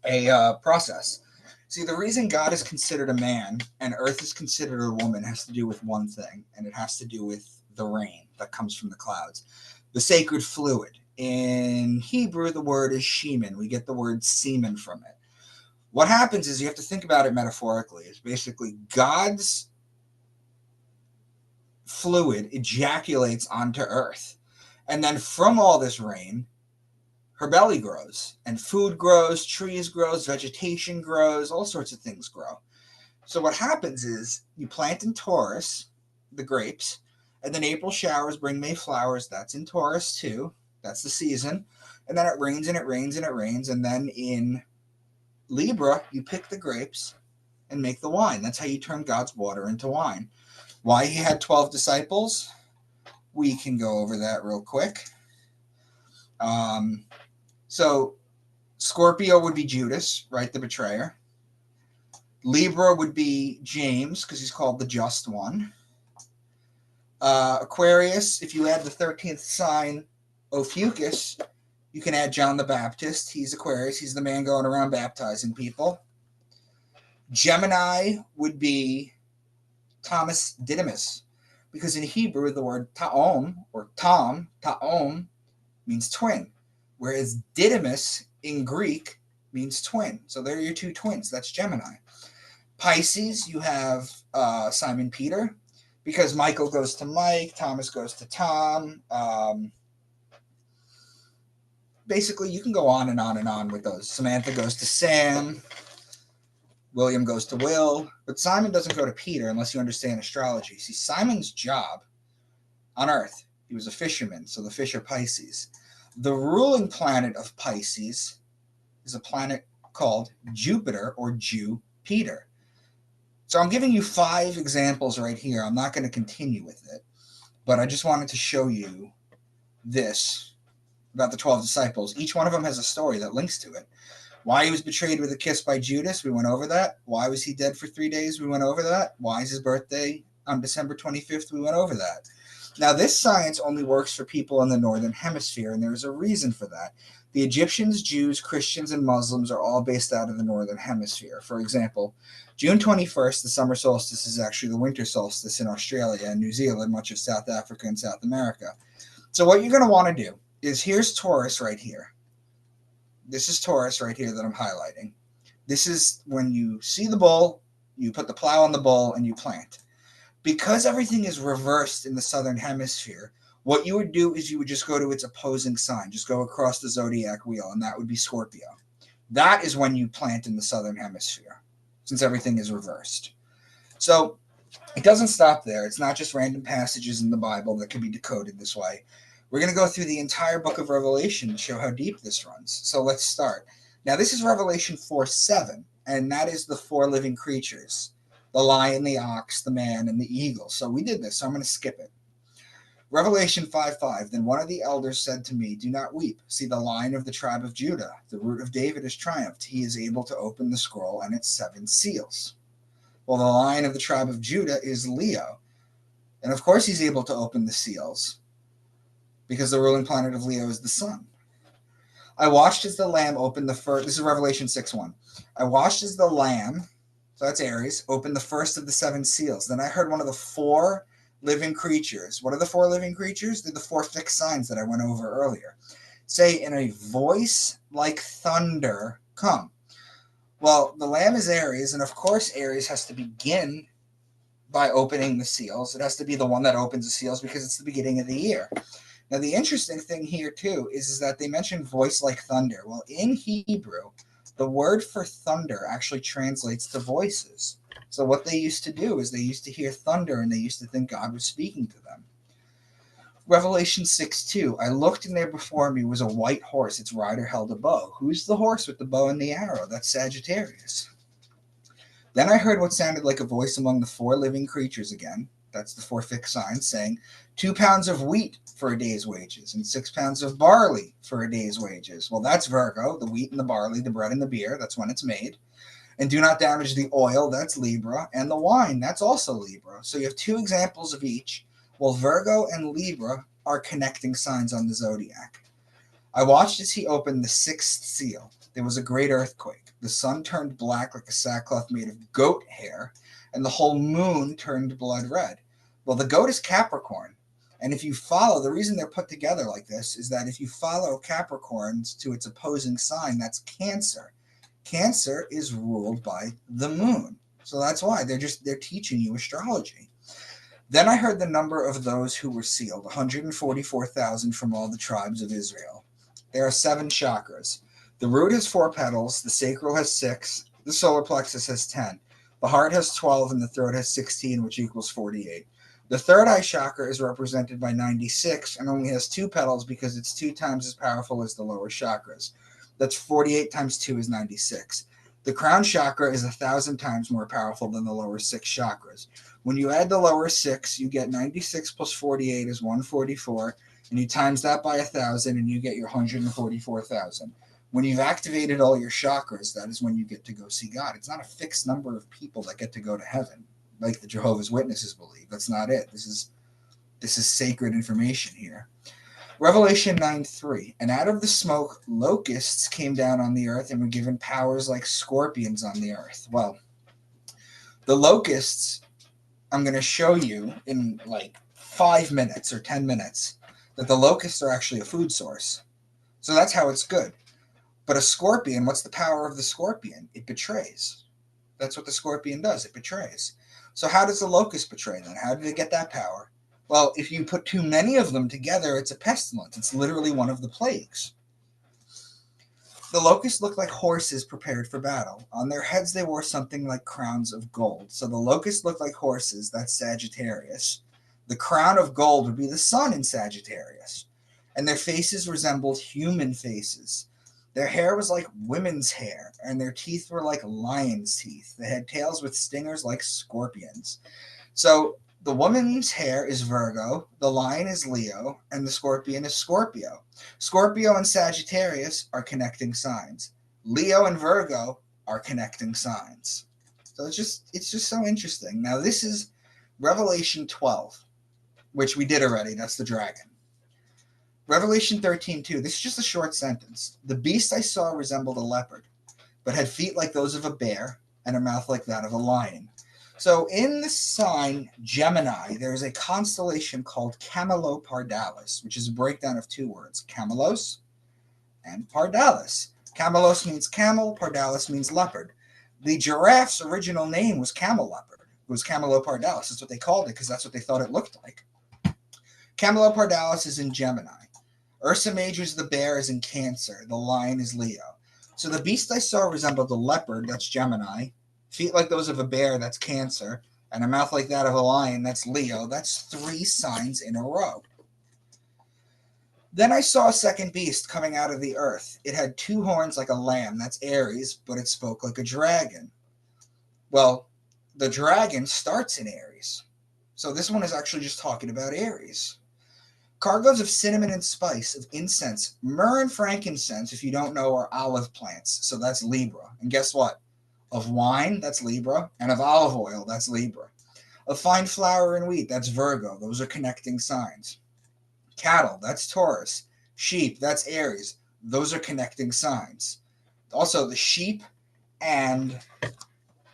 a process. See, the reason God is considered a man and earth is considered a woman has to do with one thing, and it has to do with the rain that comes from the clouds. The sacred fluid. In Hebrew, the word is shemen. We get the word semen from it. What happens is you have to think about it metaphorically. It's basically God's fluid ejaculates onto earth. And then from all this rain, her belly grows, and food grows, trees grows, vegetation grows, all sorts of things grow. So what happens is you plant in Taurus, the grapes, and then April showers bring May flowers. That's in Taurus too. That's the season. And then it rains and it rains and it rains. And then in Libra, you pick the grapes and make the wine. That's how you turn God's water into wine. Why he had 12 disciples, we can go over that real quick. So Scorpio would be Judas, right? The betrayer. Libra would be James, because he's called the just one. Aquarius, if you add the 13th sign, Ophiuchus, you can add John the Baptist. He's Aquarius. He's the man going around baptizing people. Gemini would be Thomas Didymus, because in Hebrew, the word ta'om, or ta'om, means twin, whereas Didymus in Greek means twin. So they're your 2 twins. That's Gemini. Pisces, you have Simon Peter, because Michael goes to Mike, Thomas goes to Tom. Basically, you can go on and on and on with those. Samantha goes to Sam. William goes to Will. But Simon doesn't go to Peter unless you understand astrology. See, Simon's job on Earth, he was a fisherman, so the fish are Pisces. The ruling planet of Pisces is a planet called Jupiter or Jew-Peter. So I'm giving you 5 examples right here. I'm not going to continue with it, but I just wanted to show you this about the 12 disciples. Each one of them has a story that links to it. Why he was betrayed with a kiss by Judas, we went over that. Why was he dead for 3 days? We went over that. Why is his birthday on December 25th? We went over that. Now, this science only works for people in the Northern Hemisphere, and there's a reason for that. The Egyptians, Jews, Christians, and Muslims are all based out of the Northern Hemisphere. For example, June 21st, the summer solstice, is actually the winter solstice in Australia and New Zealand, much of South Africa and South America. So what you're going to want to do is, here's Taurus right here. This is Taurus right here that I'm highlighting. This is when you see the bull, you put the plow on the bull and you plant. Because everything is reversed in the southern hemisphere, what you would do is you would just go to its opposing sign, just go across the zodiac wheel, and that would be Scorpio. That is when you plant in the southern hemisphere, since everything is reversed. So it doesn't stop there. It's not just random passages in the Bible that can be decoded this way. We're going to go through the entire book of Revelation to show how deep this runs. So let's start. Now, this is Revelation 4:7, and that is the four living creatures: the lion, the ox, the man, and the eagle. So we did this, so I'm going to skip it. Revelation 5:5. Then one of the elders said to me, "Do not weep. See, the Lion of the tribe of Judah, the root of David, has triumphed. He is able to open the scroll and its seven seals." Well, the Lion of the tribe of Judah is Leo. And of course he's able to open the seals, because the ruling planet of Leo is the sun. I watched as the Lamb opened the first. This is Revelation 6:1. I watched as the Lamb, so that's Aries, opened the first of the seven seals. Then I heard one of the four living creatures. What are the four living creatures? They're the four fixed signs that I went over earlier. Say in a voice like thunder, "Come." Well, the Lamb is Aries, and of course Aries has to begin by opening the seals. It has to be the one that opens the seals because it's the beginning of the year. Now, the interesting thing here, too, is that they mention voice like thunder. Well, in Hebrew, the word for thunder actually translates to voices. So what they used to do is they used to hear thunder and they used to think God was speaking to them. Revelation 6:2. I looked, and there before me was a white horse. Its rider held a bow. Who's the horse with the bow and the arrow? That's Sagittarius. Then I heard what sounded like a voice among the four living creatures again. That's the four fixed signs, saying, 2 pounds of wheat for a day's wages, and 6 pounds of barley for a day's wages. Well, that's Virgo, the wheat and the barley, the bread and the beer. That's when it's made. And do not damage the oil. That's Libra. And the wine. That's also Libra. So you have two examples of each. Well, Virgo and Libra are connecting signs on the zodiac. I watched as he opened the sixth seal. There was a great earthquake. The sun turned black like a sackcloth made of goat hair, and the whole moon turned blood red. Well, the goat is Capricorn. And if you follow, the reason they're put together like this is that if you follow Capricorns to its opposing sign, that's Cancer. Cancer is ruled by the moon. So that's why they're teaching you astrology. Then I heard the number of those who were sealed, 144,000 from all the tribes of Israel. There are 7 chakras. The root has 4 petals, the sacral has 6, the solar plexus has 10, the heart has 12, and the throat has 16, which equals 48. The third eye chakra is represented by 96 and only has 2 petals because it's 2 times as powerful as the lower chakras. That's 48 times 2 is 96. The crown chakra is 1,000 times more powerful than the lower 6 chakras. When you add the lower 6, you get 96 plus 48 is 144, and you times that by 1,000 and you get your 144,000. When you've activated all your chakras, that is when you get to go see God. It's not a fixed number of people that get to go to heaven, like the Jehovah's Witnesses believe. That's not it. This is sacred information here. Revelation 9:3. And out of the smoke, locusts came down on the earth and were given powers like scorpions on the earth. Well, the locusts, I'm going to show you in like 5 minutes or 10 minutes that the locusts are actually a food source. So that's how it's good. But a scorpion, what's the power of the scorpion? It betrays. That's what the scorpion does. It betrays. So how does the locust betray then? How did it get that power? Well, if you put too many of them together, it's a pestilence. It's literally one of the plagues. The locusts looked like horses prepared for battle. On their heads they wore something like crowns of gold. So the locusts looked like horses. That's Sagittarius. The crown of gold would be the sun in Sagittarius. And their faces resembled human faces. Their hair was like women's hair, and their teeth were like lions' teeth. They had tails with stingers like scorpions. So the woman's hair is Virgo, the lion is Leo, and the scorpion is Scorpio. Scorpio and Sagittarius are connecting signs. Leo and Virgo are connecting signs. So it's just so interesting. Now this is Revelation 12, which we did already. That's the dragon. Revelation 13:2. This is just a short sentence. The beast I saw resembled a leopard, but had feet like those of a bear and a mouth like that of a lion. So in the sign Gemini, there is a constellation called Camelopardalis, which is a breakdown of 2 words, camelos and pardalis. Camelos means camel, pardalis means leopard. The giraffe's original name was camel leopard. It was Camelopardalis. That's what they called it because that's what they thought it looked like. Camelopardalis is in Gemini. Ursa Major is the bear, is in Cancer. The lion is Leo. So the beast I saw resembled a leopard, that's Gemini. Feet like those of a bear, that's Cancer. And a mouth like that of a lion, that's Leo. That's 3 signs in a row. Then I saw a second beast coming out of the earth. It had 2 horns like a lamb, that's Aries, but it spoke like a dragon. Well, the dragon starts in Aries. So this one is actually just talking about Aries. Cargoes of cinnamon and spice, of incense, myrrh and frankincense, if you don't know, are olive plants. So that's Libra. And guess what? Of wine, that's Libra. And of olive oil, that's Libra. Of fine flour and wheat, that's Virgo. Those are connecting signs. Cattle, that's Taurus. Sheep, that's Aries. Those are connecting signs. Also, the sheep and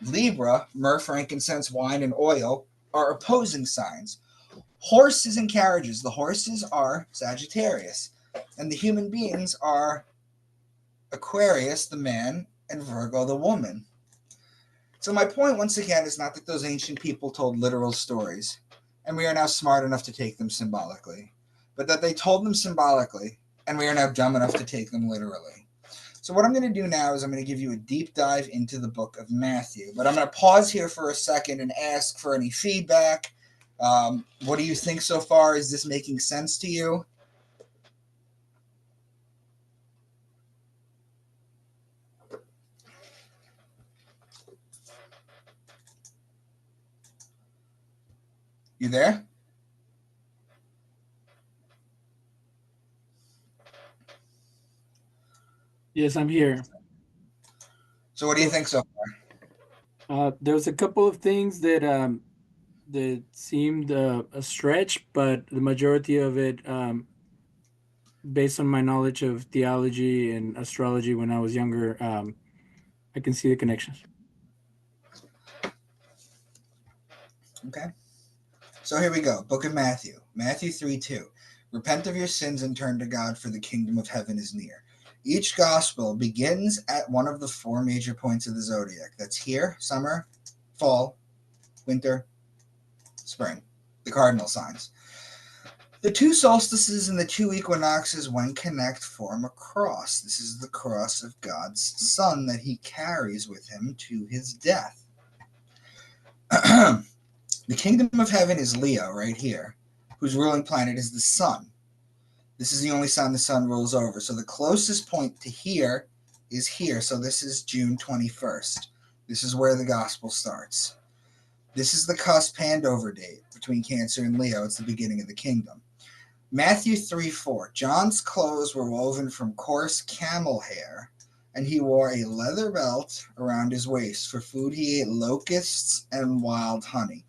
Libra, myrrh, frankincense, wine, and oil, are opposing signs. Horses and carriages. The horses are Sagittarius, and the human beings are Aquarius, the man, and Virgo, the woman. So my point, once again, is not that those ancient people told literal stories, and we are now smart enough to take them symbolically, but that they told them symbolically, and we are now dumb enough to take them literally. So what I'm going to do now is I'm going to give you a deep dive into the book of Matthew. But I'm going to pause here for a second and ask for any feedback. What do you think so far? Is this making sense to you? You there? Yes, I'm here. So what do you So think so far? there was a couple of things that seemed a stretch, but the majority of it, based on my knowledge of theology and astrology when I was younger, I can see the connections. Okay. So here we go. Book of Matthew. Matthew 3:2. Repent of your sins and turn to God, for the kingdom of heaven is near. Each gospel begins at one of the 4 major points of the zodiac. That's here, summer, fall, winter, spring. The cardinal signs. The 2 solstices and the 2 equinoxes, when connect, form a cross. This is the cross of God's Son that he carries with him to his death. The kingdom of heaven is Leo right here, whose ruling planet is the sun. This is the only sign the sun rules over. So the closest point to here is here. So this is June 21st. This is where the gospel starts. This is the cusp handover date between Cancer and Leo. It's the beginning of the kingdom. Matthew 3:4. John's clothes were woven from coarse camel hair, and he wore a leather belt around his waist. For food, he ate locusts and wild honey.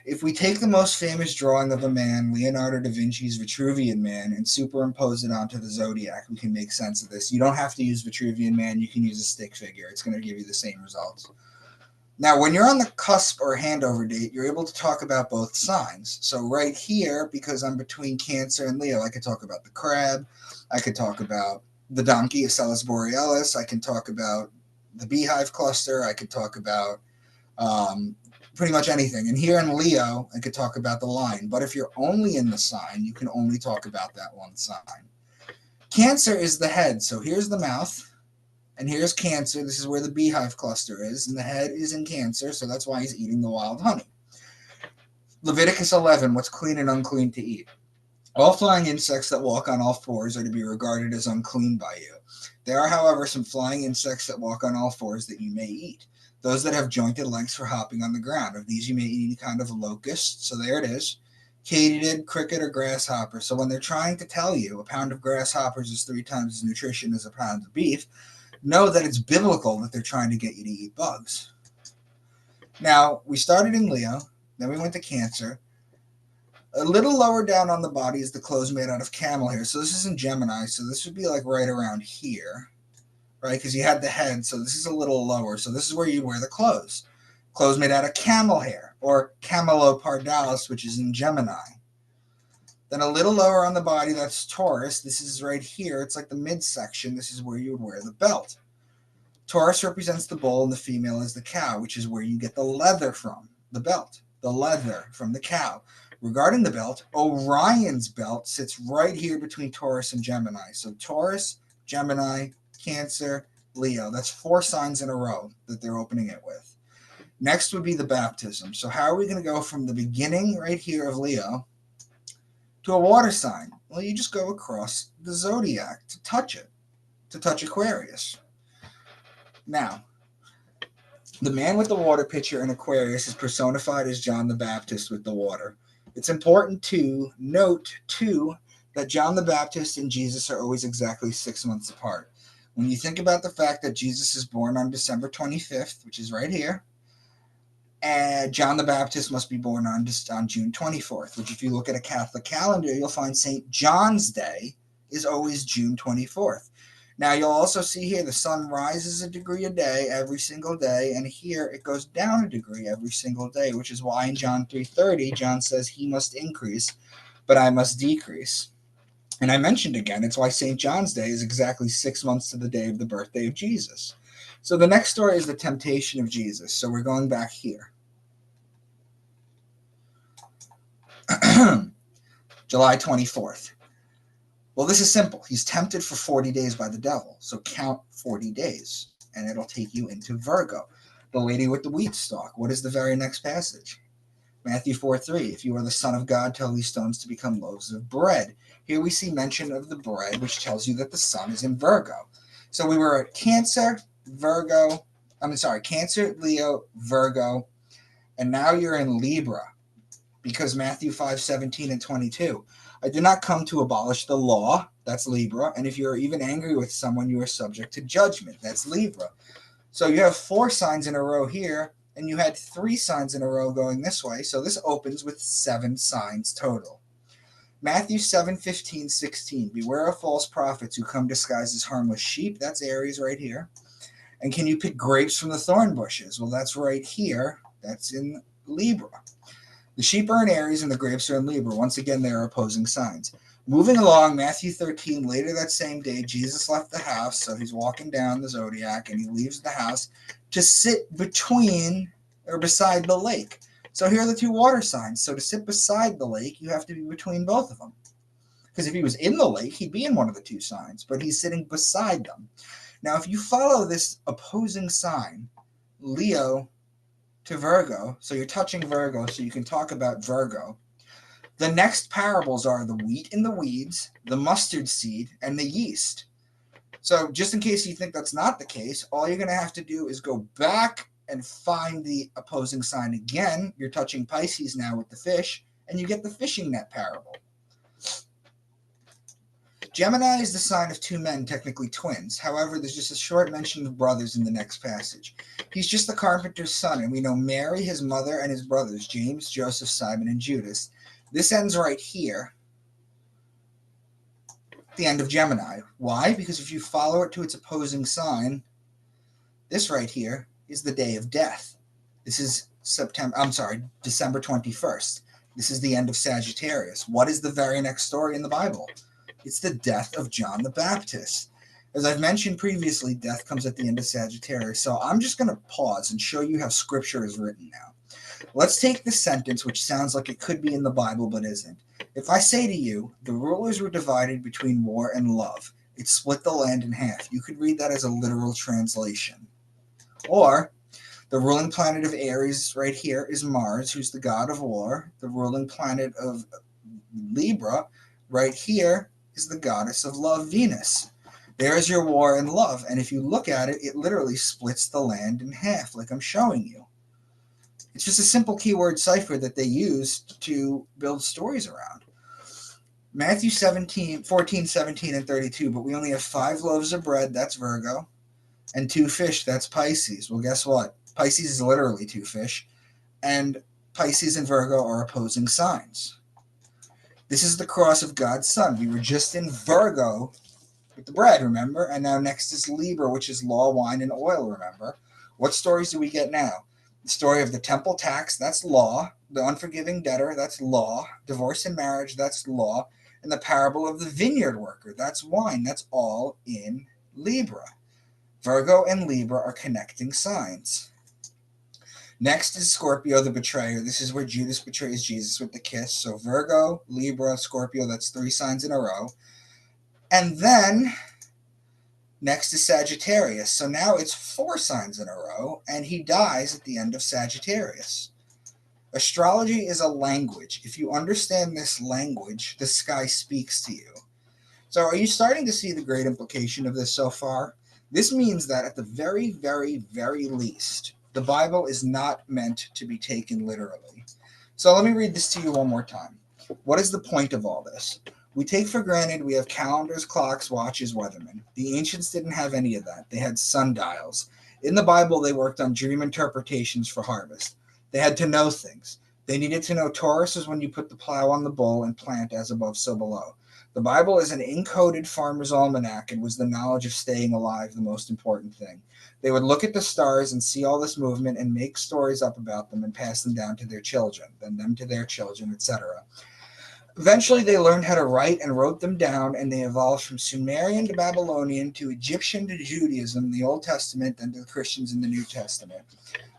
If we take the most famous drawing of a man, Leonardo da Vinci's Vitruvian Man, and superimpose it onto the zodiac, we can make sense of this. You don't have to use Vitruvian Man. You can use a stick figure. It's going to give you the same results. Now, when you're on the cusp or handover date, you're able to talk about both signs. So right here, because I'm between Cancer and Leo, I could talk about the crab. I could talk about the donkey, Acellus borealis. I can talk about the beehive cluster. I could talk about pretty much anything. And here in Leo, I could talk about the lion. But if you're only in the sign, you can only talk about that one sign. Cancer is the head. So here's the mouth. And here's Cancer. This is where the beehive cluster is. And the head is in Cancer. So that's why he's eating the wild honey. Leviticus 11, what's clean and unclean to eat. All flying insects that walk on all fours are to be regarded as unclean by you. There are, however, some flying insects that walk on all fours that you may eat. Those that have jointed legs for hopping on the ground. Of these, you may eat any kind of locust. So there it is. Katydid, cricket, or grasshopper. So when they're trying to tell you a pound of grasshoppers is 3 times as nutrition as a pound of beef, know that it's biblical that they're trying to get you to eat bugs. Now, we started in Leo, then we went to Cancer. A little lower down on the body is the clothes made out of camel hair. So this is in Gemini, so this would be like right around here, right? Because you had the head, so this is a little lower. So this is where you wear the clothes. Clothes made out of camel hair, or camelopardalis, which is in Gemini. Then a little lower on the body, that's Taurus. This is right here. It's like the midsection. This is where you would wear the belt. Taurus represents the bull and the female is the cow, which is where you get the leather from, the belt, the leather from the cow. Regarding the belt, Orion's belt sits right here between Taurus and Gemini. So Taurus, Gemini, Cancer, Leo. That's 4 signs in a row that they're opening it with. Next would be the baptism. So how are we going to go from the beginning right here of Leo to a water sign? Well, you just go across the zodiac to touch it, to touch Aquarius. Now, the man with the water pitcher in Aquarius is personified as John the Baptist with the water. It's important to note, too, that John the Baptist and Jesus are always exactly 6 months apart. When you think about the fact that Jesus is born on December 25th, which is right here, and John the Baptist must be born on June 24th, which if you look at a Catholic calendar, you'll find St. John's Day is always June 24th. Now, you'll also see here the sun rises a degree a day every single day, and here it goes down a degree every single day, which is why in John 3:30, John says he must increase, but I must decrease. And I mentioned again, it's why St. John's Day is exactly 6 months to the day of the birthday of Jesus. So the next story is the temptation of Jesus. So we're going back here. July 24th. Well, this is simple. He's tempted for 40 days by the devil. So count 40 days, and it'll take you into Virgo. The lady with the wheat stalk. What is the very next passage? Matthew 4:3. If you are the Son of God, tell these stones to become loaves of bread. Here we see mention of the bread, which tells you that the sun is in Virgo. So we were at Cancer, Cancer, Leo, Virgo, and now you're in Libra, because Matthew 5:17 and 22. I did not come to abolish the law, that's Libra, and if you are even angry with someone, you are subject to judgment, that's Libra. So you have 4 signs in a row here, and you had 3 signs in a row going this way, so this opens with 7 signs total. Matthew 7:15, 16. Beware of false prophets who come disguised as harmless sheep, that's Aries right here. And can you pick grapes from the thorn bushes? Well, that's right here, that's in Libra. The sheep are in Aries and the grapes are in Libra. Once again, they are opposing signs. Moving along, Matthew 13, later that same day, Jesus left the house. So he's walking down the zodiac and he leaves the house to sit between or beside the lake. So here are the 2 water signs. So to sit beside the lake, you have to be between both of them. Because if he was in the lake, he'd be in one of the 2 signs, but he's sitting beside them. Now, if you follow this opposing sign, Leo to Virgo, so you're touching Virgo, so you can talk about Virgo. The next parables are the wheat and the weeds, the mustard seed, and the yeast. So just in case you think that's not the case, all you're going to have to do is go back and find the opposing sign again. You're touching Pisces now with the fish, and you get the fishing net parable. Gemini is the sign of 2 men, technically twins. However, there's just a short mention of brothers in the next passage. He's just the carpenter's son, and we know Mary, his mother, and his brothers, James, Joseph, Simon, and Judas. This ends right here, the end of Gemini. Why? Because if you follow it to its opposing sign, this right here is the day of death. This is December 21st. This is the end of Sagittarius. What is the very next story in the Bible? It's the death of John the Baptist. As I've mentioned previously, death comes at the end of Sagittarius. So I'm just going to pause and show you how scripture is written now. Let's take this sentence, which sounds like it could be in the Bible but isn't. If I say to you, the rulers were divided between war and love, it split the land in half. You could read that as a literal translation. Or, the ruling planet of Aries right here is Mars, who's the god of war. The ruling planet of Libra right here is the goddess of love, Venus. There's your war and love. And if you look at it, it literally splits the land in half, like I'm showing you. It's just a simple keyword cipher that they used to build stories around. Matthew 14, 17, and 32, but we only have 5 loaves of bread, that's Virgo, and 2 fish, that's Pisces. Well, guess what? Pisces is literally 2 fish, and Pisces and Virgo are opposing signs. This is the cross of God's Son. We were just in Virgo with the bread, remember? And now next is Libra, which is law, wine, and oil, remember? What stories do we get now? The story of the temple tax, that's law. The unforgiving debtor, that's law. Divorce and marriage, that's law. And the parable of the vineyard worker, that's wine. That's all in Libra. Virgo and Libra are connecting signs. Next is Scorpio, the betrayer. This is where Judas betrays Jesus with the kiss. So Virgo, Libra, Scorpio, that's 3 signs in a row. And then next is Sagittarius. So now it's 4 signs in a row, and he dies at the end of Sagittarius. Astrology is a language. If you understand this language, the sky speaks to you. So are you starting to see the great implication of this so far? This means that at the very, very, very least, the Bible is not meant to be taken literally. So let me read this to you one more time. What is the point of all this? We take for granted we have calendars, clocks, watches, weathermen. The ancients didn't have any of that. They had sundials. In the Bible, they worked on dream interpretations for harvest. They had to know things. They needed to know Taurus is when you put the plow on the bull and plant as above, so below. The Bible is an encoded farmer's almanac, and was the knowledge of staying alive the most important thing. They would look at the stars and see all this movement and make stories up about them and pass them down to their children, then them to their children, etc. Eventually, they learned how to write and wrote them down, and they evolved from Sumerian to Babylonian to Egyptian to Judaism in the Old Testament and to the Christians in the New Testament.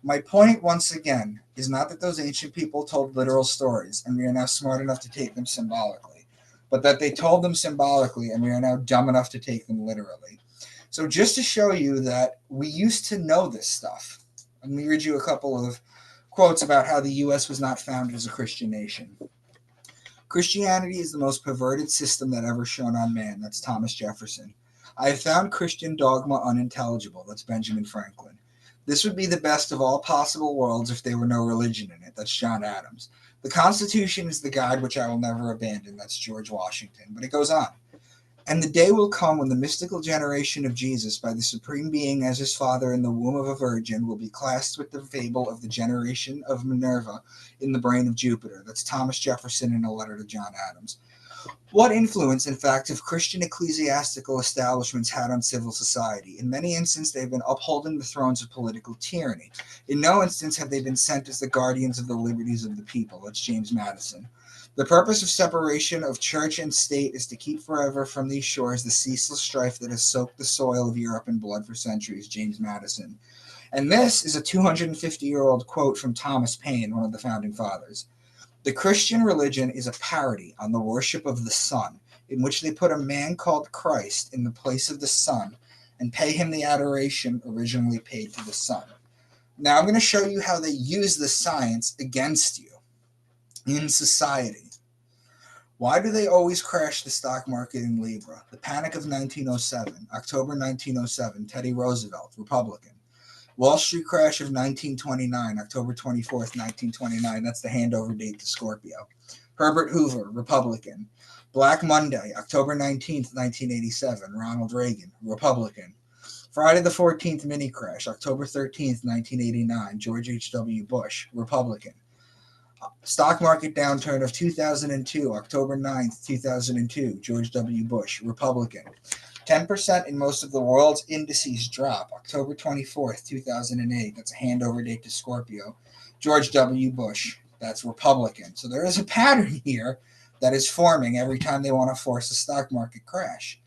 My point, once again, is not that those ancient people told literal stories, and we are now smart enough to take them symbolically, but that they told them symbolically, and we are now dumb enough to take them literally. So just to show you that we used to know this stuff, let me read you a couple of quotes about how the U.S. was not founded as a Christian nation. Christianity is the most perverted system that ever shone on man. That's Thomas Jefferson. I have found Christian dogma unintelligible. That's Benjamin Franklin. This would be the best of all possible worlds if there were no religion in it. That's John Adams. The Constitution is the guide which I will never abandon. That's George Washington. But it goes on. And the day will come when the mystical generation of Jesus, by the Supreme Being as his father in the womb of a virgin, will be classed with the fable of the generation of Minerva in the brain of Jupiter. That's Thomas Jefferson in a letter to John Adams. What influence, in fact, have Christian ecclesiastical establishments had on civil society? In many instances, they have been upholding the thrones of political tyranny. In no instance have they been sent as the guardians of the liberties of the people. That's James Madison. The purpose of separation of church and state is to keep forever from these shores the ceaseless strife that has soaked the soil of Europe in blood for centuries. James Madison. And this is a 250-year-old quote from Thomas Paine, one of the founding fathers. The Christian religion is a parody on the worship of the sun, in which they put a man called Christ in the place of the sun and pay him the adoration originally paid to the sun. Now I'm going to show you how they use the science against you in society. Why do they always crash the stock market in Libra? The Panic of 1907, October 1907, Teddy Roosevelt, Republican. Wall Street crash of 1929, October 24th, 1929. That's the handover date to Scorpio. Herbert Hoover, Republican. Black Monday, October 19th, 1987. Ronald Reagan, Republican. Friday the 14th mini crash, October 13th, 1989. George H.W. Bush, Republican. Stock market downturn of 2002, October 9th, 2002. George W. Bush, Republican. 10% in most of the world's indices drop. October 24th, 2008. That's a handover date to Scorpio. George W. Bush. That's Republican. So there is a pattern here that is forming every time they want to force a stock market crash.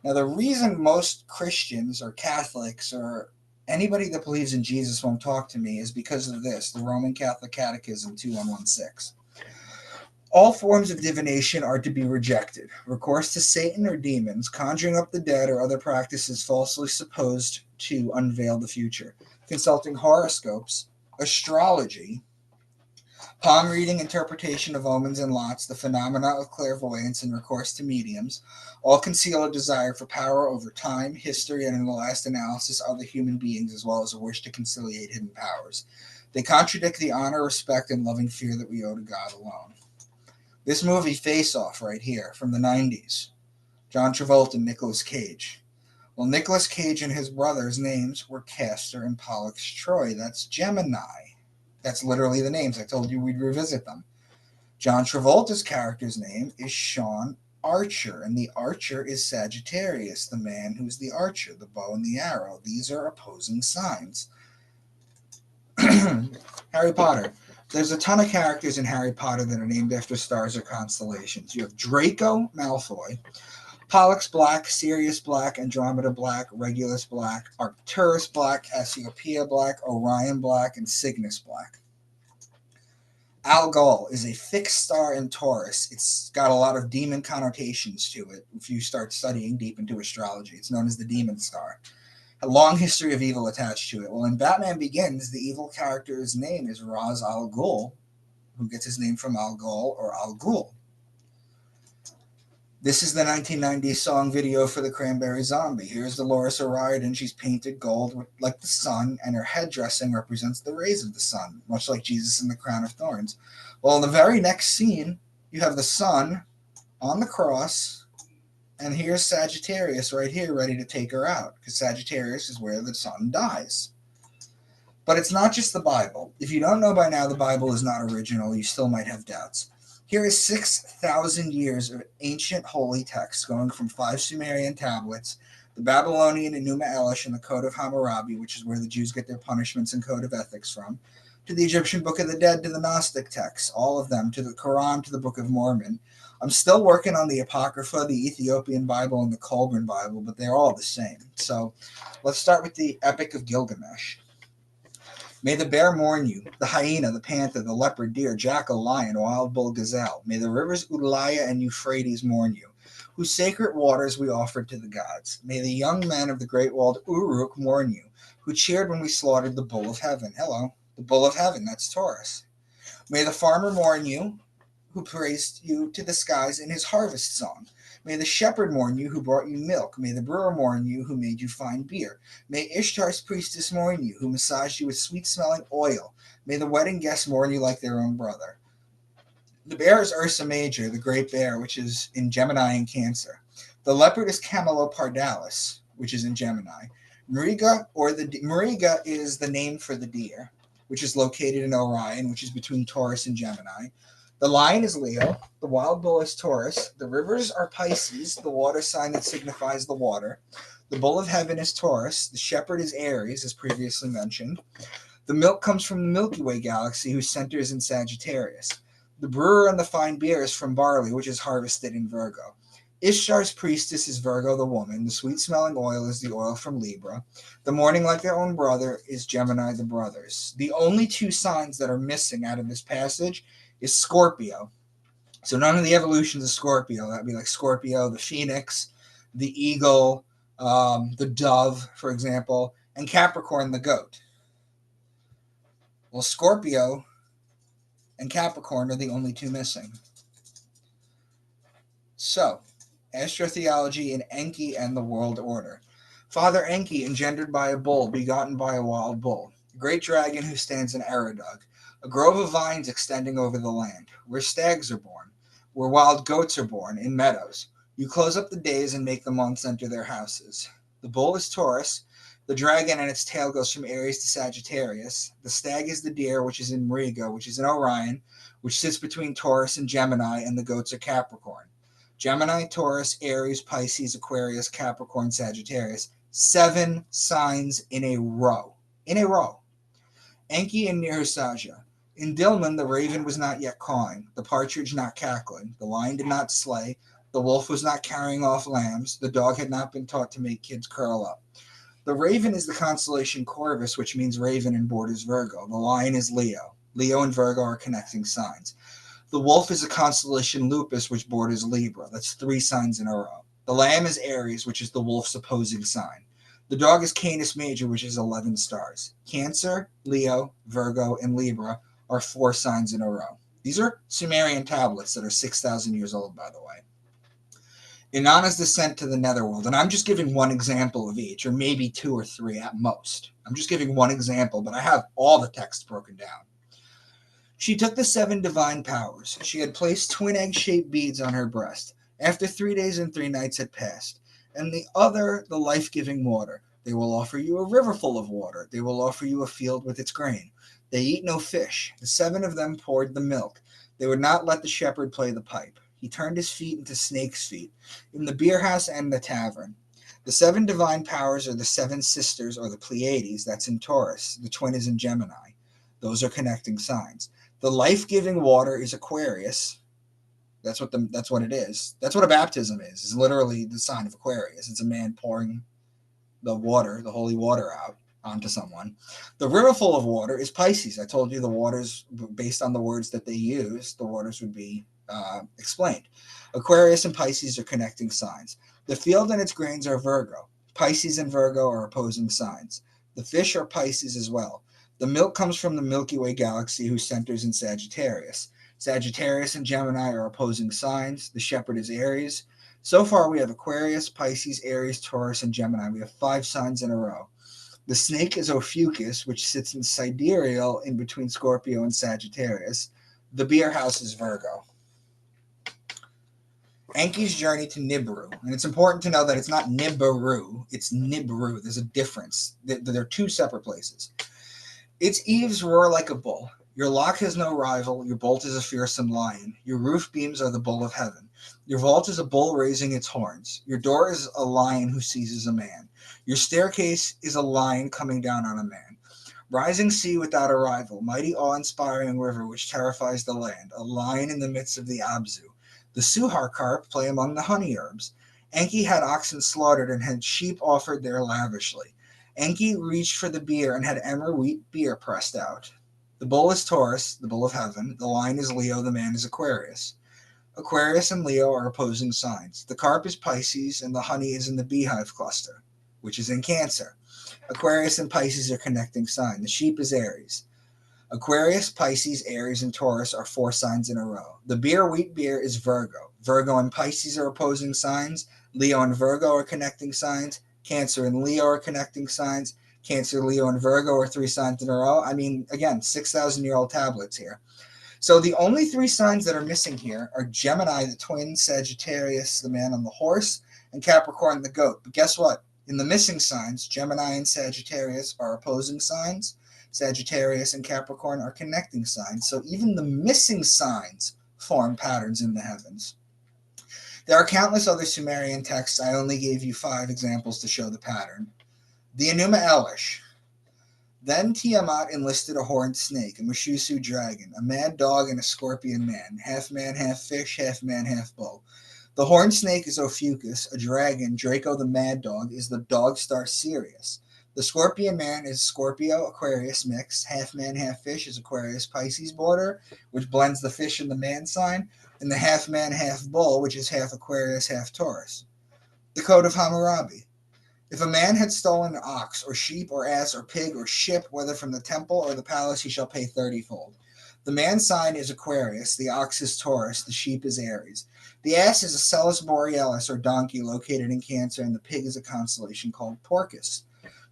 Now, the reason most Christians or Catholics or anybody that believes in Jesus won't talk to me is because of this, the Roman Catholic Catechism 2116. All forms of divination are to be rejected. Recourse to Satan or demons, conjuring up the dead, or other practices falsely supposed to unveil the future. Consulting horoscopes, astrology, palm reading, interpretation of omens and lots, the phenomena of clairvoyance, and recourse to mediums, all conceal a desire for power over time, history, and in the last analysis, other human beings, as well as a wish to conciliate hidden powers. They contradict the honor, respect, and loving fear that we owe to God alone. This movie, Face Off, right here, from the 90s. John Travolta and Nicolas Cage. Well, Nicolas Cage and his brothers' names were Castor and Pollux Troy. That's Gemini. That's literally the names. I told you we'd revisit them. John Travolta's character's name is Sean Archer, and the archer is Sagittarius, the man who's the archer, the bow and the arrow. These are opposing signs. Harry Potter. There's a ton of characters in Harry Potter that are named after stars or constellations. You have Draco Malfoy, Pollux Black, Sirius Black, Andromeda Black, Regulus Black, Arcturus Black, Cassiopeia Black, Orion Black, and Cygnus Black. Algol is a fixed star in Taurus. It's got a lot of demon connotations to it. If you start studying deep into astrology, it's known as the demon star. A long history of evil attached to it. Well, in Batman Begins, the evil character's name is Ra's al Ghul, who gets his name from Al Ghul or Al Ghul. This is the 1990s song video for the Cranberry Zombie. Here's Dolores O'Riordan. She's painted gold like the sun, and her head dressing represents the rays of the sun, much like Jesus in the Crown of Thorns. Well, in the very next scene, you have the sun on the cross, and here's Sagittarius right here ready to take her out, because Sagittarius is where the sun dies. But it's not just the Bible. If you don't know by now the Bible is not original, you still might have doubts. Here is 6,000 years of ancient holy texts going from 5 Sumerian tablets, the Babylonian Enuma Elish and the Code of Hammurabi, which is where the Jews get their punishments and code of ethics from, to the Egyptian Book of the Dead, to the Gnostic texts, all of them, to the Quran, to the Book of Mormon. I'm still working on the Apocrypha, the Ethiopian Bible, and the Colburn Bible, but they're all the same. So let's start with the Epic of Gilgamesh. May the bear mourn you, the hyena, the panther, the leopard, deer, jackal, lion, wild bull, gazelle. May the rivers Udalaya and Euphrates mourn you, whose sacred waters we offered to the gods. May the young men of the great walled Uruk mourn you, who cheered when we slaughtered the bull of heaven. Hello, the bull of heaven, that's Taurus. May the farmer mourn you, who praised you to the skies in his harvest song. May the shepherd mourn you, who brought you milk. May the brewer mourn you, who made you fine beer. May Ishtar's priestess mourn you, who massaged you with sweet-smelling oil. May the wedding guests mourn you like their own brother. The bear is Ursa Major, the great bear, which is in Gemini and Cancer. The leopard is Camelopardalis, which is in Gemini. Mariga is the name for the deer, which is located in Orion, which is between Taurus and Gemini. The lion is Leo, the wild bull is Taurus, the rivers are Pisces, the water sign that signifies the water. The bull of heaven is Taurus, the shepherd is Aries, as previously mentioned. The milk comes from the Milky Way galaxy, whose center is in Sagittarius. The brewer and the fine beer is from barley, which is harvested in Virgo. Ishtar's priestess is Virgo, the woman. The sweet-smelling oil is the oil from Libra. The mourning like their own brother is Gemini, the brothers. The only 2 signs that are missing out of this passage is Scorpio. So none of the evolutions of Scorpio. That'd be like Scorpio, the phoenix, the eagle, the dove, for example, and Capricorn, the goat. Well, Scorpio and Capricorn are the only 2 missing. So, Astrotheology in Enki and the World Order. Father Enki, engendered by a bull, begotten by a wild bull. A great dragon who stands in Eridug. A grove of vines extending over the land, where stags are born, where wild goats are born, in meadows. You close up the days and make the months enter their houses. The bull is Taurus. The dragon and its tail goes from Aries to Sagittarius. The stag is the deer, which is in Mariga, which is in Orion, which sits between Taurus and Gemini, and the goats are Capricorn. Gemini, Taurus, Aries, Pisces, Aquarius, Capricorn, Sagittarius. 7 signs in a row. In a row. Enki and Nirsaja. In Dilmun, the raven was not yet cawing, the partridge not cackling, the lion did not slay, the wolf was not carrying off lambs, the dog had not been taught to make kids curl up. The raven is the constellation Corvus, which means raven and borders Virgo. The lion is Leo. Leo and Virgo are connecting signs. The wolf is a constellation Lupus, which borders Libra. That's 3 signs in a row. The lamb is Aries, which is the wolf's opposing sign. The dog is Canis Major, which is 11 stars. Cancer, Leo, Virgo, and Libra are 4 signs in a row. These are Sumerian tablets that are 6,000 years old, by the way. Inanna's descent to the netherworld, and I'm just giving one example of each, or maybe 2 or 3 at most. I'm just giving one example, but I have all the text broken down. She took the 7 divine powers. She had placed twin egg-shaped beads on her breast. After 3 days and 3 nights had passed, and the other, the life-giving water. They will offer you a river full of water. They will offer you a field with its grain. They eat no fish. The 7 of them poured the milk. They would not let the shepherd play the pipe. He turned his feet into snake's feet, in the beer house and the tavern. The 7 divine powers are the 7 sisters, or the Pleiades, that's in Taurus. The twin is in Gemini. Those are connecting signs. The life-giving water is Aquarius. That's what it is. That's what a baptism is. It's literally the sign of Aquarius. It's a man pouring the water, the holy water, out onto someone. The river full of water is Pisces. I told you the waters, based on the words that they use, the waters would be explained. Aquarius and Pisces are connecting signs. The field and its grains are Virgo. Pisces and Virgo are opposing signs. The fish are Pisces as well. The milk comes from the Milky Way galaxy, whose centers in Sagittarius. Sagittarius and Gemini are opposing signs. The shepherd is Aries. So far, we have Aquarius, Pisces, Aries, Taurus, and Gemini. We have 5 signs in a row. The snake is Ophiuchus, which sits in sidereal in between Scorpio and Sagittarius. The beer house is Virgo. Enki's journey to Nibiru. And it's important to know that it's not Nibiru, it's Nibiru. There's a difference. They're 2 separate places. Its eaves roar like a bull. Your lock has no rival. Your bolt is a fearsome lion. Your roof beams are the bull of heaven. Your vault is a bull raising its horns. Your door is a lion who seizes a man. Your staircase is a lion coming down on a man. Rising sea without a rival, mighty awe-inspiring river which terrifies the land, a lion in the midst of the Abzu. The Suhar carp play among the honey herbs. Enki had oxen slaughtered and had sheep offered there lavishly. Enki reached for the beer and had emmer wheat beer pressed out. The bull is Taurus, the bull of heaven. The lion is Leo, the man is Aquarius. Aquarius and Leo are opposing signs. The carp is Pisces, and the honey is in the beehive cluster, which is in Cancer. Aquarius and Pisces are connecting sign. The sheep is Aries. Aquarius, Pisces, Aries, and Taurus are 4 signs in a row. The beer, wheat beer, is Virgo. Virgo and Pisces are opposing signs. Leo and Virgo are connecting signs. Cancer and Leo are connecting signs. Cancer, Leo, and Virgo are 3 signs in a row. I mean, again, 6,000-year-old tablets here. So the only 3 signs that are missing here are Gemini, the twin, Sagittarius, the man on the horse, and Capricorn, the goat. But guess what? In the missing signs, Gemini and Sagittarius are opposing signs. Sagittarius and Capricorn are connecting signs. So even the missing signs form patterns in the heavens. There are countless other Sumerian texts. I only gave you 5 examples to show the pattern. The Enuma Elish. Then Tiamat enlisted a horned snake, a Meshusu dragon, a mad dog, and a scorpion man, half fish, half man, half bull. The horned snake is Ophiuchus, a dragon. Draco the mad dog is the dog star Sirius. The scorpion man is Scorpio, Aquarius mix. Half man, half fish is Aquarius Pisces border, which blends the fish and the man sign, and the half man, half bull, which is half Aquarius, half Taurus. The Code of Hammurabi. If a man had stolen an ox, or sheep, or ass, or pig, or ship, whether from the temple or the palace, he shall pay 30-fold. The man's sign is Aquarius, the ox is Taurus, the sheep is Aries. The ass is a Celis Borealis, or donkey, located in Cancer, and the pig is a constellation called Porcus.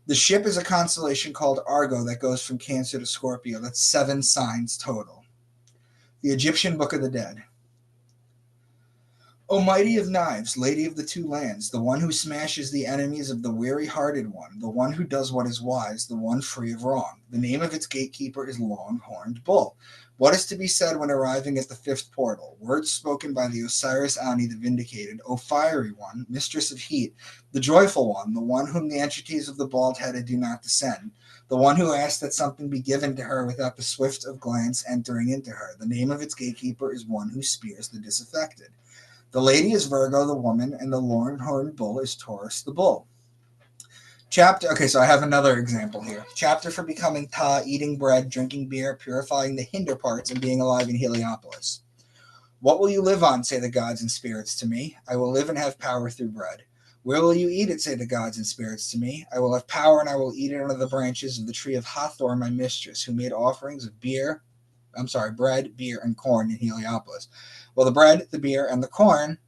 The ship is a constellation called Argo that goes from Cancer to Scorpio. That's 7 signs total. The Egyptian Book of the Dead. O mighty of knives, lady of the 2 lands, the one who smashes the enemies of the weary-hearted one, the one who does what is wise, the one free of wrong. The name of its gatekeeper is Long-Horned Bull. What is to be said when arriving at the 5th portal? Words spoken by the Osiris Ani, the Vindicated, O fiery one, mistress of heat, the joyful one, the one whom the entities of the bald-headed do not descend, the one who asks that something be given to her without the swift of glance entering into her. The name of its gatekeeper is one who spears the disaffected. The lady is Virgo, the woman, and the long-horned bull is Taurus, the bull. Okay, so I have another example here. Chapter for becoming Ta, eating bread, drinking beer, purifying the hinder parts, and being alive in Heliopolis. What will you live on, say the gods and spirits to me? I will live and have power through bread. Where will you eat it, say the gods and spirits to me? I will have power and I will eat it under the branches of the tree of Hathor, my mistress, who made offerings of bread, beer, and corn in Heliopolis. Well, the bread, the beer, and the corn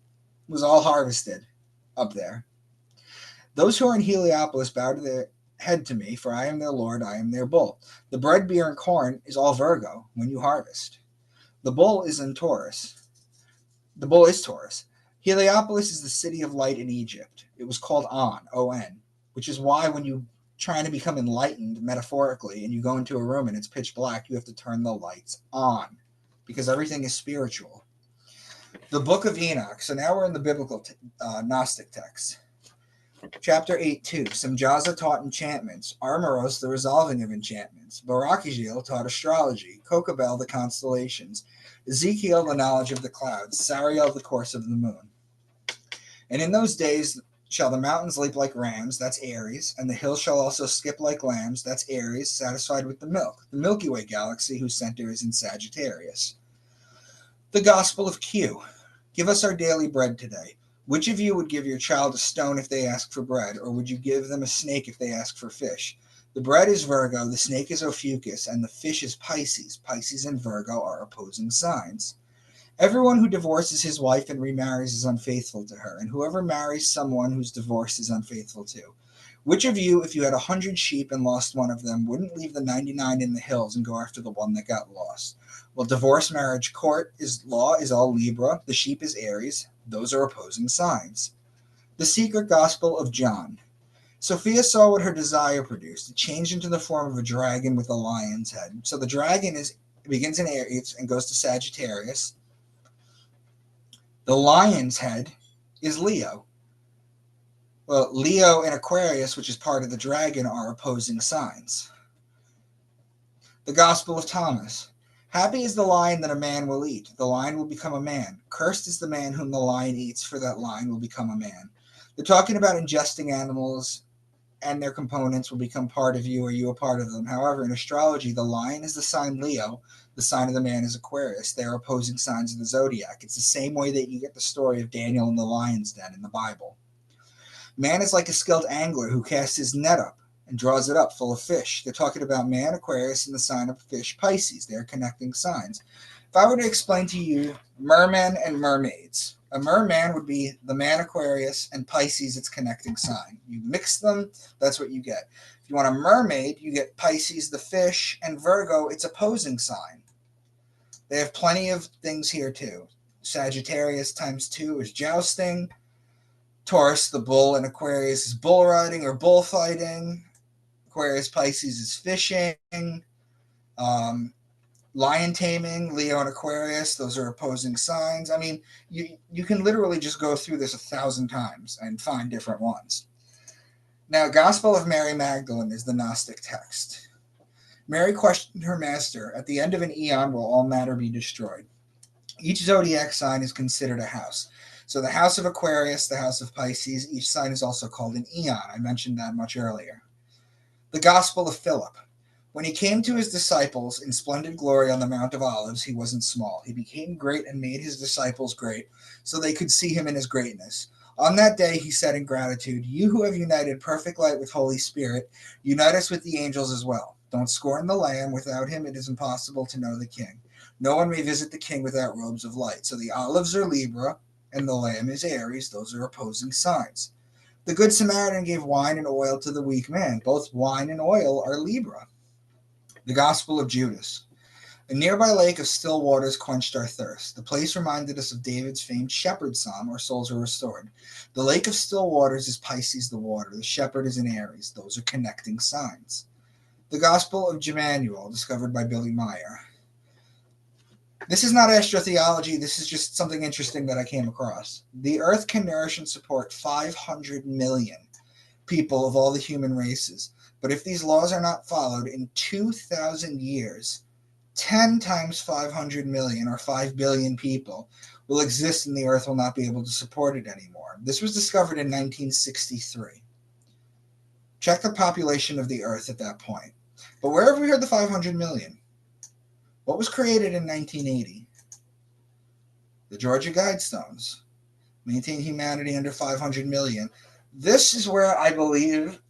was all harvested up there. Those who are in Heliopolis bow to their head to me, for I am their Lord, I am their bull. The bread, beer, and corn is all Virgo when you harvest. The bull is in Taurus. The bull is Taurus. Heliopolis is the city of light in Egypt. It was called On, O-N, which is why when you trying to become enlightened metaphorically and you go into a room and it's pitch black, you have to turn the lights on because everything is spiritual. The Book of Enoch. So now we're in the biblical Gnostic text. Chapter 8:2. Samjaza taught enchantments. Armoros the resolving of enchantments. Barakijil taught astrology. Kokabel the constellations. Ezekiel the knowledge of the clouds. Sariel the course of the moon. And in those days shall the mountains leap like rams, that's Aries, and the hills shall also skip like lambs, that's Aries, satisfied with the milk, the Milky Way galaxy whose center is in Sagittarius. The Gospel of Q. Give us our daily bread today. Which of you would give your child a stone if they ask for bread, or would you give them a snake if they ask for fish? The bread is Virgo, the snake is Ophiuchus, and the fish is Pisces. Pisces and Virgo are opposing signs. Everyone who divorces his wife and remarries is unfaithful to her, and whoever marries someone who's divorced is unfaithful too. Which of you, if you had 100 sheep and lost one of them, wouldn't leave the 99 in the hills and go after the one that got lost? Well, divorce, marriage, court law is all Libra. The sheep is Aries. Those are opposing signs. The secret gospel of John. Sophia saw what her desire produced. It changed into the form of a dragon with a lion's head. So the dragon begins in Aries and goes to Sagittarius. The lion's head is Leo. Well, Leo and Aquarius, which is part of the dragon, are opposing signs. The Gospel of Thomas. Happy is the lion that a man will eat. The lion will become a man. Cursed is the man whom the lion eats, for that lion will become a man. They're talking about ingesting animals and their components will become part of you or you a part of them. However, in astrology, the lion is the sign Leo, the sign of the man is Aquarius. They are opposing signs of the zodiac. It's the same way that you get the story of Daniel and the lion's den in the Bible. Man is like a skilled angler who casts his net up and draws it up full of fish. They're talking about man, Aquarius, and the sign of fish, Pisces. They're connecting signs. If I were to explain to you mermen and mermaids, a merman would be the man Aquarius and Pisces, its connecting sign. You mix them, that's what you get. If you want a mermaid, you get Pisces, the fish, and Virgo, its opposing sign. They have plenty of things here too. Sagittarius times 2 is jousting. Taurus, the bull, and Aquarius is bull riding or bullfighting. Aquarius, Pisces is fishing. Lion taming, Leo and Aquarius, those are opposing signs. I mean, you can literally just go through this 1,000 times and find different ones. Now, Gospel of Mary Magdalene is the Gnostic text. Mary questioned her master, at the end of an eon will all matter be destroyed. Each zodiac sign is considered a house. So the house of Aquarius, the house of Pisces, each sign is also called an eon. I mentioned that much earlier. The Gospel of Philip. When he came to his disciples in splendid glory on the Mount of Olives, he wasn't small. He became great and made his disciples great, so they could see him in his greatness. On that day, he said in gratitude, "You who have united perfect light with Holy Spirit, unite us with the angels as well. Don't scorn the Lamb. Without him, it is impossible to know the King. No one may visit the King without robes of light." So the olives are Libra, and the Lamb is Aries. Those are opposing signs. The Good Samaritan gave wine and oil to the weak man. Both wine and oil are Libra. The Gospel of Judas. A nearby lake of still waters quenched our thirst. The place reminded us of David's famed shepherd psalm, "Our souls are restored." The lake of still waters is Pisces the water. The shepherd is in Aries. Those are connecting signs. The Gospel of Emmanuel, discovered by Billy Meyer. This is not astrotheology. This is just something interesting that I came across. The Earth can nourish and support 500 million people of all the human races. But if these laws are not followed, in 2,000 years, 10 times 500 million or 5 billion people will exist and the Earth will not be able to support it anymore. This was discovered in 1963. Check the population of the Earth at that point. But where have we heard the 500 million? What was created in 1980? The Georgia Guidestones. Maintain humanity under 500 million. This is where I believe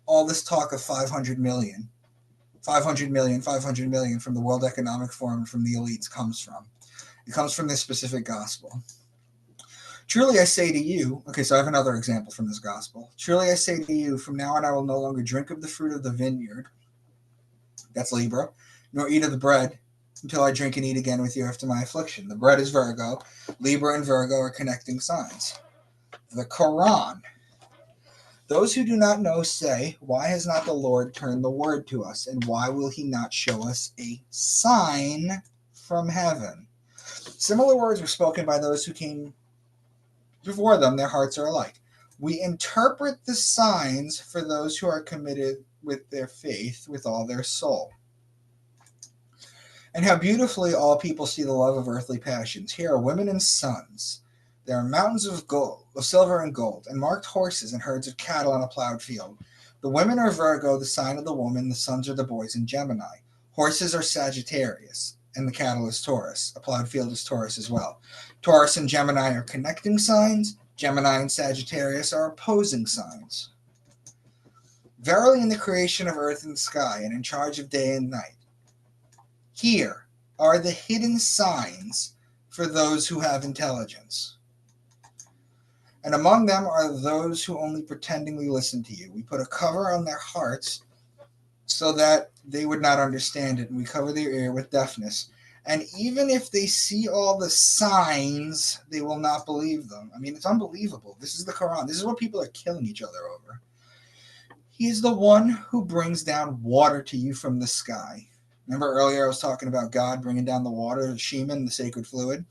all this talk of 500 million, 500 million, 500 million from the World Economic Forum, from the elites comes from. It comes from this specific gospel. Truly I say to you, okay, so I have another example from this gospel. Truly I say to you, from now on I will no longer drink of the fruit of the vineyard, that's Libra, nor eat of the bread until I drink and eat again with you after my affliction. The bread is Virgo. Libra and Virgo are connecting signs. The Quran. Those who do not know say, why has not the Lord turned the word to us? And why will he not show us a sign from heaven? Similar words were spoken by those who came before them. Their hearts are alike. We interpret the signs for those who are committed with their faith with all their soul. And how beautifully all people see the love of earthly passions. Here are women and sons. There are mountains of gold, of silver and gold, and marked horses and herds of cattle on a plowed field. The women are Virgo, the sign of the woman. The sons are the boys in Gemini. Horses are Sagittarius, and the cattle is Taurus. A plowed field is Taurus as well. Taurus and Gemini are connecting signs. Gemini and Sagittarius are opposing signs. Verily in the creation of earth and sky, and in charge of day and night. Here are the hidden signs for those who have intelligence. And among them are those who only pretendingly listen to you. We put a cover on their hearts so that they would not understand it, and we cover their ear with deafness. And even if they see all the signs, they will not believe them. I mean, it's unbelievable. This is the Quran. This is what people are killing each other over. He is the one who brings down water to you from the sky. Remember earlier I was talking about God bringing down the water, the shemen, the sacred fluid?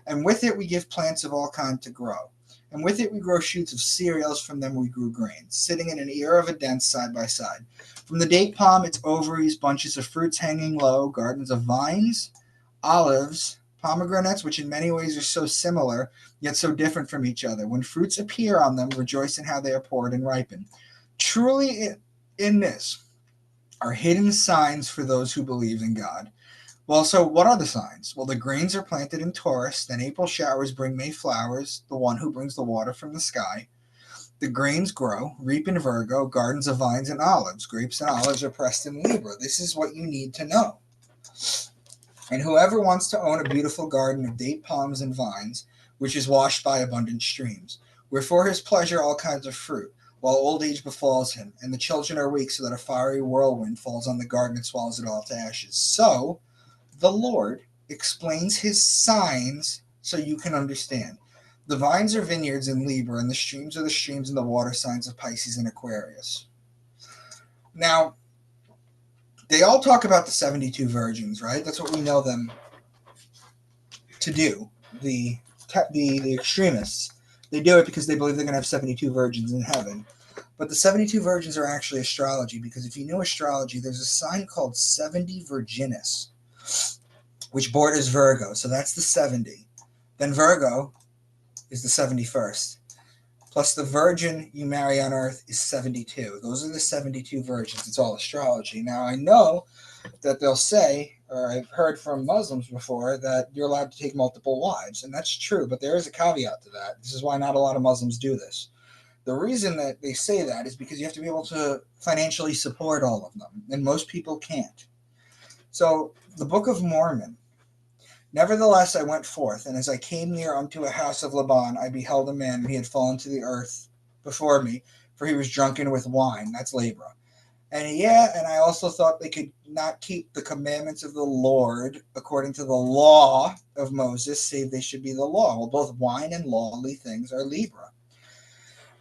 And with it we give plants of all kinds to grow. And with it we grow shoots of cereals, from them we grew grains, sitting in an ear of a dent side by side. From the date palm, its ovaries, bunches of fruits hanging low, gardens of vines, olives, pomegranates, which in many ways are so similar, yet so different from each other. When fruits appear on them, rejoice in how they are poured and ripen. Truly in this are hidden signs for those who believe in God. Well, so what are the signs? Well, the grains are planted in Taurus, then April showers bring May flowers, the one who brings the water from the sky. The grains grow, reap in Virgo, gardens of vines and olives. Grapes and olives are pressed in Libra. This is what you need to know. And whoever wants to own a beautiful garden of date palms and vines, which is washed by abundant streams, where for his pleasure all kinds of fruit, while old age befalls him, and the children are weak, so that a fiery whirlwind falls on the garden and swallows it all to ashes. So the Lord explains his signs so you can understand. The vines are vineyards in Libra, and the streams are the streams and the water signs of Pisces and Aquarius. Now, they all talk about the 72 virgins, right? That's what we know them to do. The extremists, they do it because they believe they're going to have 72 virgins in heaven. But the 72 virgins are actually astrology, because if you know astrology, there's a sign called 70 Virginis, which borders Virgo. So that's the 70. Then Virgo is the 71st. Plus the virgin you marry on earth is 72. Those are the 72 virgins. It's all astrology. Now, I know that they'll say, or I've heard from Muslims before, that you're allowed to take multiple wives. And that's true, but there is a caveat to that. This is why not a lot of Muslims do this. The reason that they say that is because you have to be able to financially support all of them, and most people can't. So the Book of Mormon. Nevertheless, I went forth, and as I came near unto a house of Laban, I beheld a man, and he had fallen to the earth before me, for he was drunken with wine. That's Libra. And I also thought they could not keep the commandments of the Lord according to the law of Moses, save they should be the law. Well, both wine and lawly things are Libra.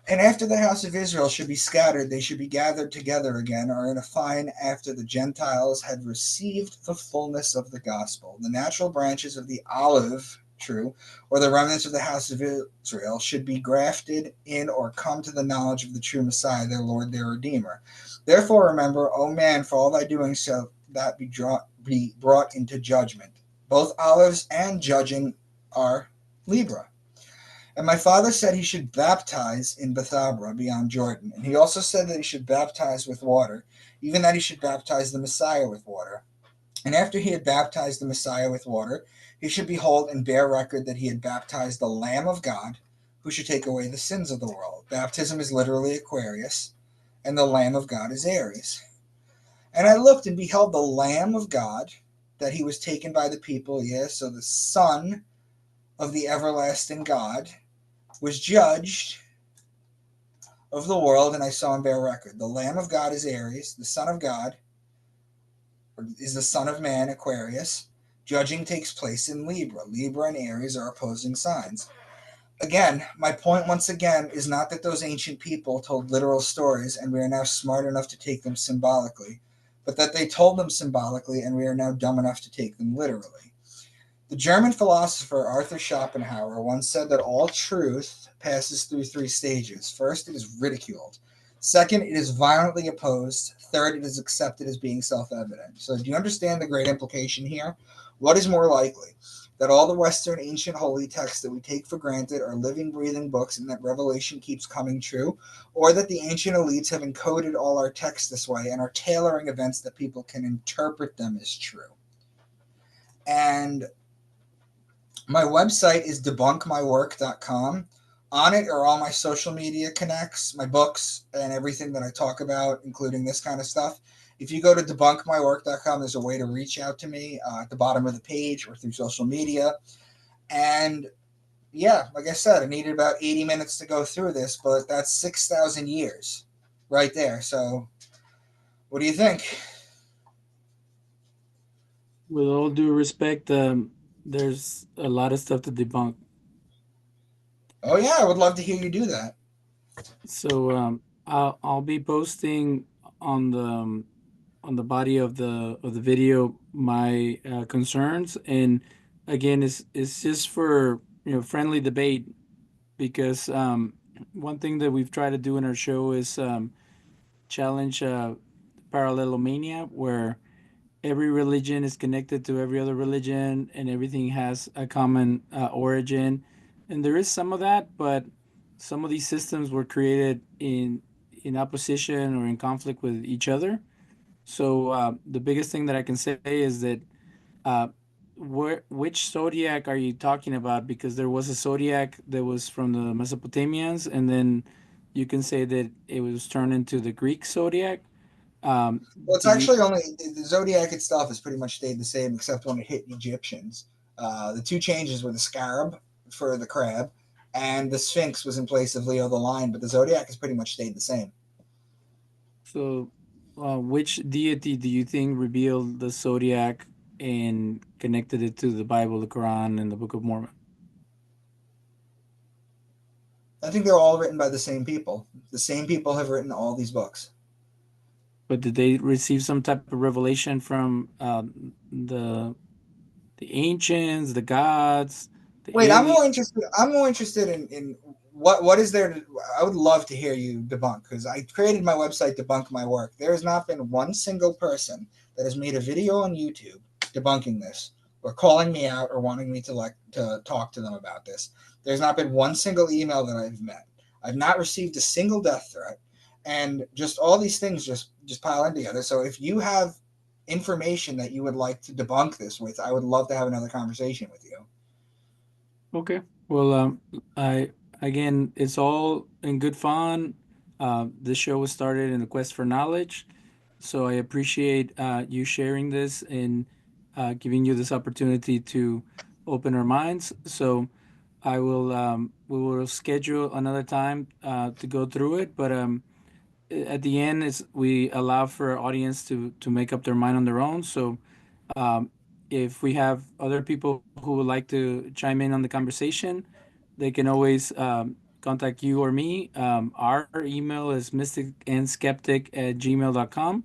And after the house of Israel should be scattered, they should be gathered together again, or in a fine, after the Gentiles had received the fullness of the gospel. The natural branches of the olive tree, or the remnants of the house of Israel, should be grafted in or come to the knowledge of the true Messiah, their Lord, their Redeemer. Therefore remember, O man, for all thy doing shall that be brought into judgment. Both olives and judging are Libra. And my father said he should baptize in Bethabara beyond Jordan. And he also said that he should baptize with water, even that he should baptize the Messiah with water. And after he had baptized the Messiah with water, he should behold and bear record that he had baptized the Lamb of God, who should take away the sins of the world. Baptism is literally Aquarius, and the Lamb of God is Aries. And I looked and beheld the Lamb of God, that he was taken by the people, yes, so the Son of the everlasting God was judged of the world, and I saw him bear record. The Lamb of God is Aries, the Son of God is the Son of Man, Aquarius. Judging takes place in Libra. Libra and Aries are opposing signs. Again, my point once again is not that those ancient people told literal stories and we are now smart enough to take them symbolically, but that they told them symbolically and we are now dumb enough to take them literally. The German philosopher Arthur Schopenhauer once said that all truth passes through three stages. First, it is ridiculed. Second, it is violently opposed. Third, it is accepted as being self evident. So, do you understand the great implication here? What is more likely? That all the Western ancient holy texts that we take for granted are living, breathing books and that revelation keeps coming true? Or that the ancient elites have encoded all our texts this way and are tailoring events that people can interpret them as true? And my website is debunkmywork.com. On it are all my social media connects, my books, and everything that I talk about, including this kind of stuff. If you go to debunkmywork.com, there's a way to reach out to me at the bottom of the page or through social media. And yeah, like I said, I needed about 80 minutes to go through this, but that's 6,000 years right there. So, what do you think? With all due respect, there's a lot of stuff to debunk. Oh, yeah, I would love to hear you do that. So I'll be posting on the body of the video my concerns, and again, it's just for friendly debate because one thing that we've tried to do in our show is challenge parallelomania, where every religion is connected to every other religion and everything has a common origin. And there is some of that, but some of these systems were created in opposition or in conflict with each other. So the biggest thing that I can say is that uh, which zodiac are you talking about? Because there was a zodiac that was from the Mesopotamians, and then you can say that it was turned into the Greek zodiac. Um, Well, it's do you? actually only the zodiac itself has pretty much stayed the same, except when it hit Egyptians. The two changes were the scarab for the crab, and the Sphinx was in place of Leo the lion, but the zodiac has pretty much stayed the same. So, which deity do you think revealed the zodiac and connected it to the Bible, the Quran, and the Book of Mormon? I think they're all written by the same people. The same people have written all these books. But did they receive some type of revelation from the the ancients, the gods, the Wait, aliens? I'm more interested in what is there. I would love to hear you debunk because I created my website debunk my work. There has not been one single person that has made a video on YouTube debunking this or calling me out or wanting me to talk to them about this. There's not been one single email that I've met. I've not received a single death threat, and just all these things just pile in together. So if you have information that you would like to debunk this with, I would love to have another conversation with you. Okay. Well, I again, it's all in good fun. This show was started in the quest for knowledge, so I appreciate you sharing this and giving you this opportunity to open our minds. So we will schedule another time to go through it, but at the end, is we allow for our audience to make up their mind on their own. So um, if we have other people who would like to chime in on the conversation, they can always contact you or me. Our email is mysticandskeptic@gmail.com.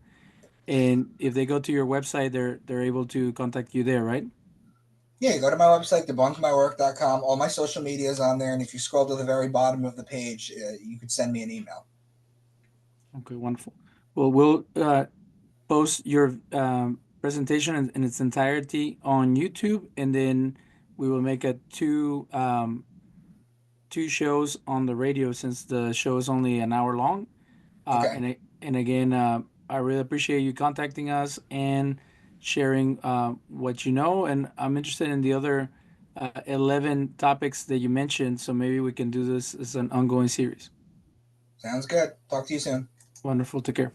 And if they go to your website, they're able to contact you there, right? Yeah, go to my website, debunkmywork.com. All my social media is on there. And if you scroll to the very bottom of the page, you could send me an email. Okay, wonderful. Well, we'll post your presentation in its entirety on YouTube, and then we will make a two shows on the radio since the show is only an hour long. Okay. And again, I really appreciate you contacting us and sharing what you know. And I'm interested in the other 11 topics that you mentioned. So maybe we can do this as an ongoing series. Sounds good. Talk to you soon. Wonderful. Take care.